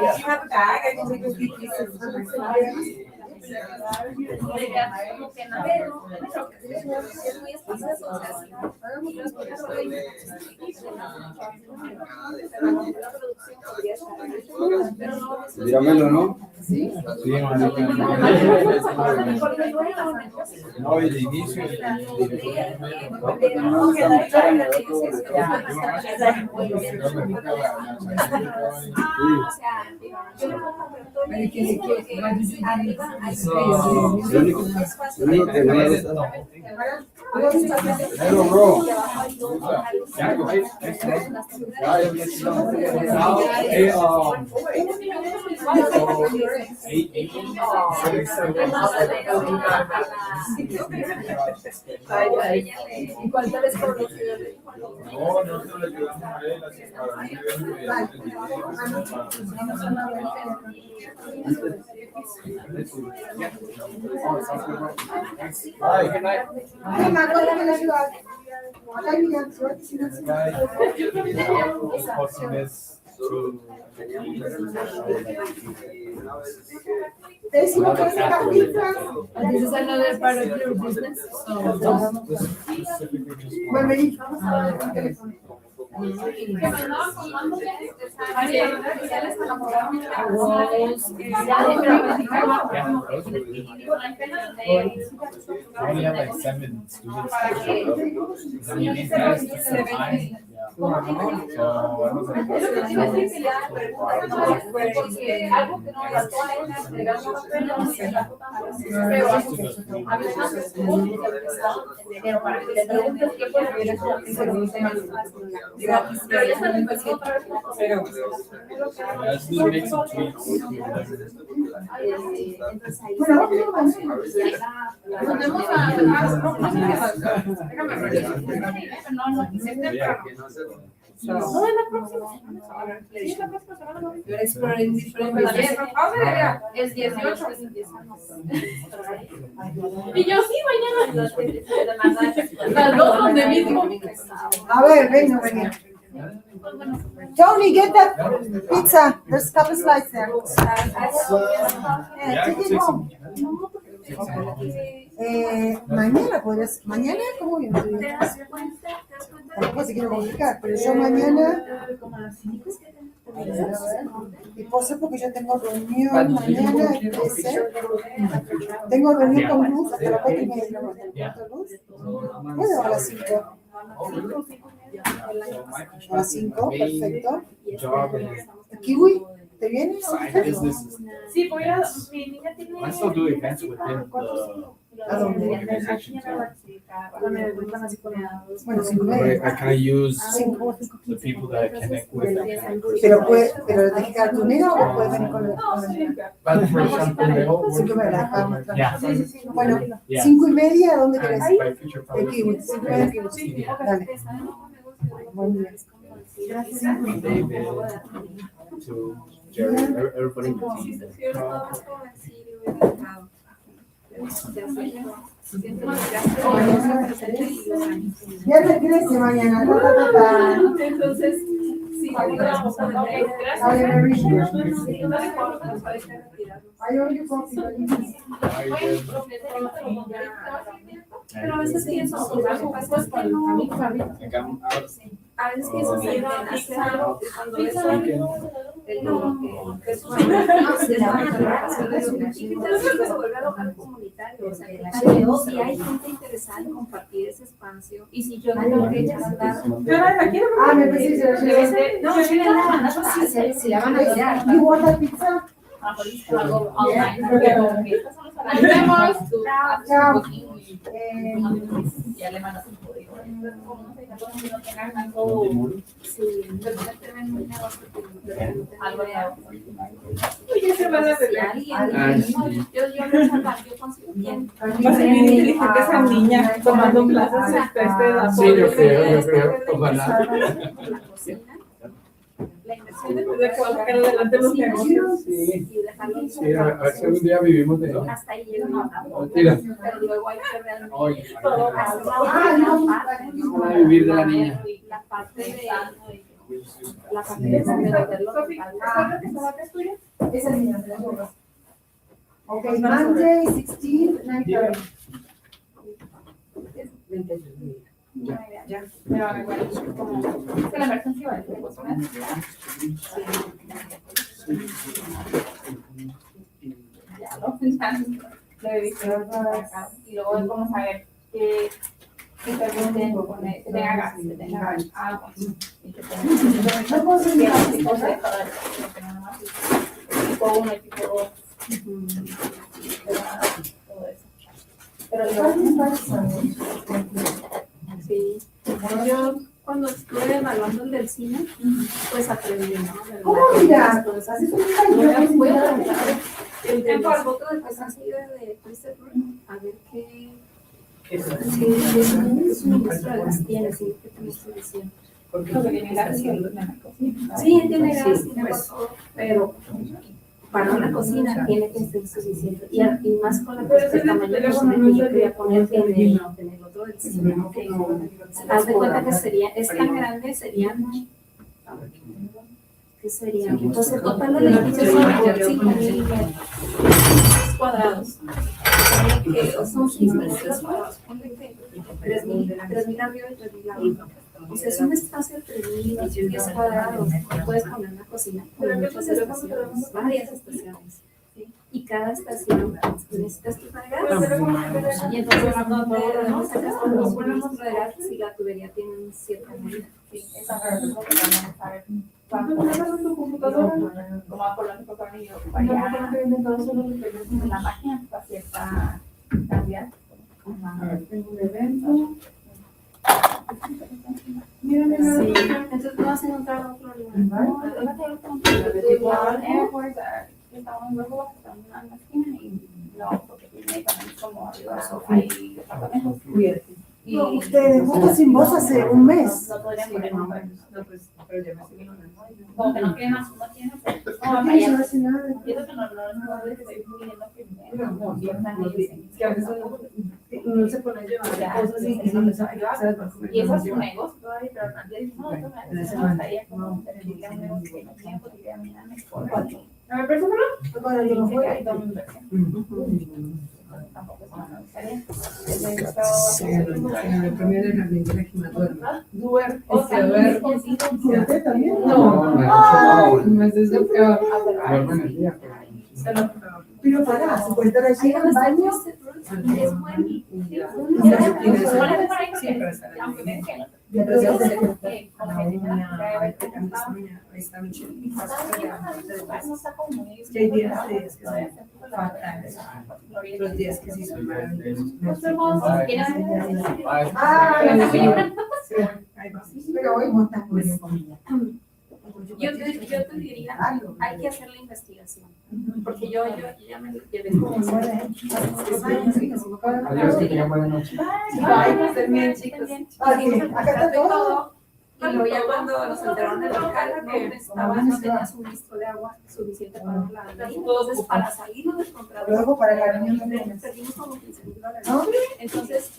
you have a bag, I can take a few pieces for myself. Dígamelo, ¿no? Sí, marica. No, el inicio. Lo único que no me gusta. Hello, bro. Hey, ¿Y cuánto les cobró? No, nosotros le ayudamos a él This is another part of your business. I only have like 7 students. I mean, these guys took some time. So I was I just need to make some tweaks. No, en la próxima semana. Sí, la próxima semana. You're exploring different Es 18. Y yo sí, mañana. Las dos donde mismo. A ver, venga, venga. Tony, get that pizza. There's a couple slides there. Take it home. Mañana podrías, mañana, ¿cómo bien? Tampoco se quiero complicar, pero yo mañana, y por eso porque yo tengo reunión mañana, tengo reunión con Luz hasta las 4:30, Luz. ¿Puedo a las 5? A las 5, perfecto. Kiwi, ¿te vienes? Sí, voy a. Mi niña tiene. I still do events within the organization. Bueno, 5:30. I kind of use the people that I connect with. Pero ¿te queda tu nena o puedes venir con el But for example, they all work. 5:30. Yeah. Bueno, Yeah. 5:30, ¿dónde querés? By future El Kiwi, 5:30 Kiwi. Dale. Buen día. David, to Jerry, everybody in the Ya te crece mañana. Entonces, sí, vamos a ver. I owe you coffee. Pero a veces pienso, pues que no. A veces pienso que hacer algo cuando eso se vuelve a local comunitario. O sea, si hay gente interesada en compartir ese espacio y si yo tengo que echar andar. Me pensé No, si la van a tirar. You want that pizza? Nos vemos. Chao. Ya le mandas un código. Algo ya se van a beber. Yo consigo bien. Va a ser bien inteligente esa niña tomando clases Sí, yo creo. Ojalá. La inversión de poder sacar adelante los negocios y dejarlos. Sí, a ver si algún día vivimos de Hasta ahí llega Tira. pero luego hay que realmente Oye, todo a vivir de la niña. la parte de venderlo. Esa es mi nombre. Okay, Monday, 16, 9:30. Ya. Es que la emergencia va a ya, ¿no? Y luego vamos a ver que permiten poner, que tenga gas, que tenga agua. Y que tenga tipos de tipo 1 y tipo 2. Todo eso. Pero sí. Yo cuando estuve evaluando el del cine, pues aprendí, ¿no? ¿Cómo mira? Haces un el tiempo al voto de presencia de Christopher, a ver qué suministro de gas tiene, sí, qué tiene solución. Porque tiene gas en la cocina. Sí, tiene gas, pero para una cocina tiene que ser suficiente. Y más con el tamaño de cocina que yo quería poner en el otro del cine. Haz de cuenta que sería, es tan grande, serían. ¿Qué sería? Entonces, el total del edificio son 5,000 metros cuadrados. Son 6,000 metros cuadrados. Ponle que 3,000 arriba y 3,000 abajo. O sea, es un espacio de 3,000 pies cuadrados. Puedes poner una cocina con muchas estaciones, varias estaciones. ¿Sí? Y cada estación necesitas tu gas. Y entonces, ¿dónde sacas cuando ponemos gas si la tubería tiene un cierta medida? Sí, esa es lo que vamos a ver. Como a Polonia, para yo vaya en la página para cierta cantidad. Tengo un evento. Sí, entonces no vas a encontrar otro lugar. Estamos luego en la esquina y no, porque tiene también como arriba hay departamentos. Y No, ustedes, voto sin voz hace un mes. No podrían poner nombre. No, pues, pero ya me siguen Como que no quieren hacer, no quieren hacer. No quieren hacer nada. Y eso que no les estoy pidiendo que inviertan ellos en que a veces uno se pone a llevar cosas y no sabe. Y eso es un negocio todavía, pero antes no, eso me gustaría como decirle a un negocio que no tiene posibilidad de mirar mejor. A ver, préstalo. Bueno, yo no Que voy. hay toda una inversión. Tampoco es una necesidad. El primer herramienta que me duerme. Duer, O sea, duer. ¿Usted también? No es desde peor. Pero para, se puede estar allí en el baño. Es bueno. Aunque me quede. Pero ya sé Como que hay días que son fatales, otros días que sí son maravillosos. Pero hoy no está muy bien comida. Yo te diría, hay que hacer la investigación, porque yo ya me llevé como Adiós, que tengan buena noche. bien, chicos. Acá está todo. Y luego ya cuando nos enteraron del local, no tenía suministro de agua suficiente para la entonces para salirnos del contrato, Luego para la reunión de lunes. perdimos como $15,000. ¿No? Entonces,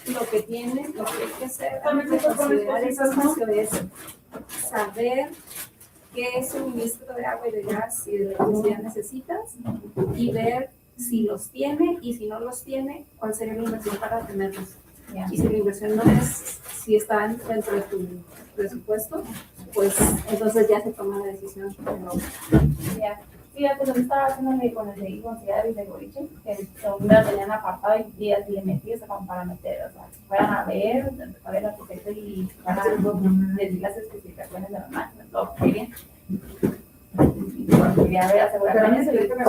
lo que hay que hacer antes de considerar ese espacio es saber qué suministro de agua y de gas y de electricidad necesitas y ver si los tiene y si no los tiene, cuál sería la inversión para tenerlos. Y si la inversión no es, si está dentro de tu presupuesto, pues entonces ya se toma la decisión. Ya. Sí, pues yo estaba haciendo con el de Igualdad y de Goriche, que lo tenían apartado y así le metí, o sea, como para meter, o sea, que fueran a ver el arquitecto y para decir las especificaciones de las máquinas, todo muy bien. Y bueno, quería ver, asegurarme eso, y yo estaba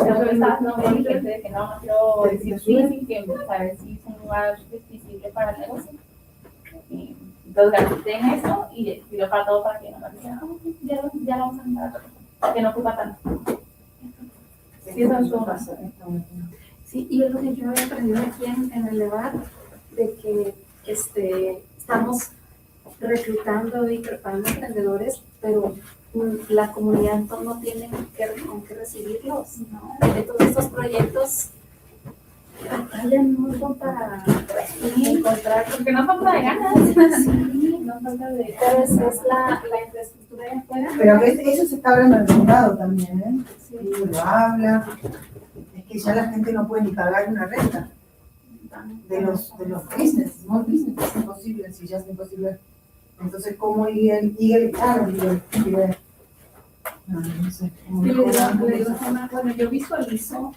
haciendo muy inteligente de que no quiero decir sí, que saber si es un lugar visible para el negocio. Y entonces gasté en eso y lo para todo para que no me digan, ya lo vamos a mandar a otra, que no ocupa tanto. Sí, eso es todo. Sí, y es lo que yo he aprendido aquí en Elevar, de que estamos reclutando y preparando emprendedores, pero la comunidad no tiene con qué recibirlos, ¿no? Entonces estos proyectos batallan mucho para encontrar, porque no falta de ganas. Sí, no falta de ganas, es la infraestructura de afuera. Pero eso se está hablando en el mercado también, ¿eh? Sí, lo habla. Es que ya la gente no puede ni pagar una renta de los business, small business, es imposible, si ya es imposible. Entonces, ¿cómo no sé. Bueno, yo visualizo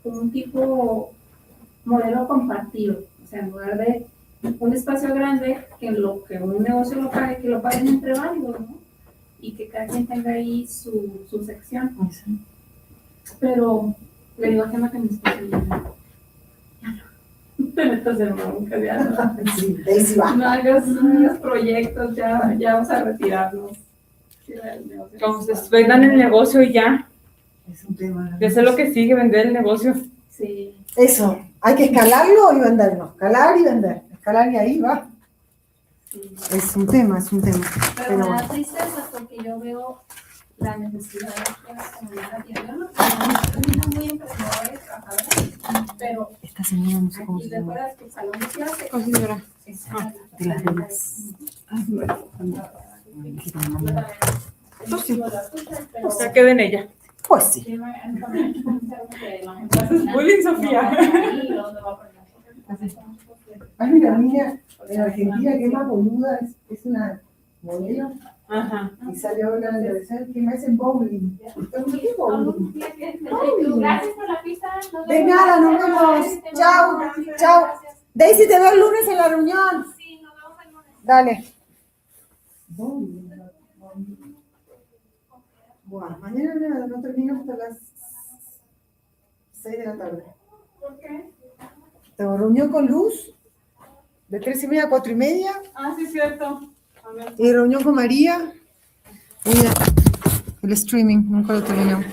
un tipo modelo compartido, o sea, en lugar de un espacio grande, que lo que un negocio lo pague, que lo paguen entre varios, ¿no? Y que cada quien tenga ahí su sección. Pero le digo a Gemma que me estoy saliendo. Entonces, no hagas proyectos, ya vamos a retirarnos. Entonces, vendan el negocio y ya. Es un tema. Eso es lo que sigue, vender el negocio. Sí. Eso, hay que escalarlo y venderlo. Escalar y vender. Escalar y ahí va. Sí. Es un tema, es un tema. Pero me da tristeza porque yo veo la necesidad de la comunidad. Yo no soy muy emprendedores, trabajadores, pero esta señora no sé cómo aquí se llama. recuerdas que el salón de clase Señora. De las velas. Eso sí. Ya queda en ella. Pues sí. Bullying, Sofía. Hay una niña en Argentina que es más boluda, es una modelo. Ajá. Y salió ahora en la televisión que me hacen bowling. Entonces, ¿qué bowling? Gracias por la pista. De nada, nos vemos. Chao, chao. Daisy, te veo el lunes en la reunión. Sí, nos vemos el lunes. Dale. Bueno, mañana no terminamos hasta las 6 de la tarde. ¿Por qué? Tengo reunión con Luz de 3:30 a 4:30. Ah, sí, es cierto. Y reunión con María. Mira, el streaming, nunca lo terminamos.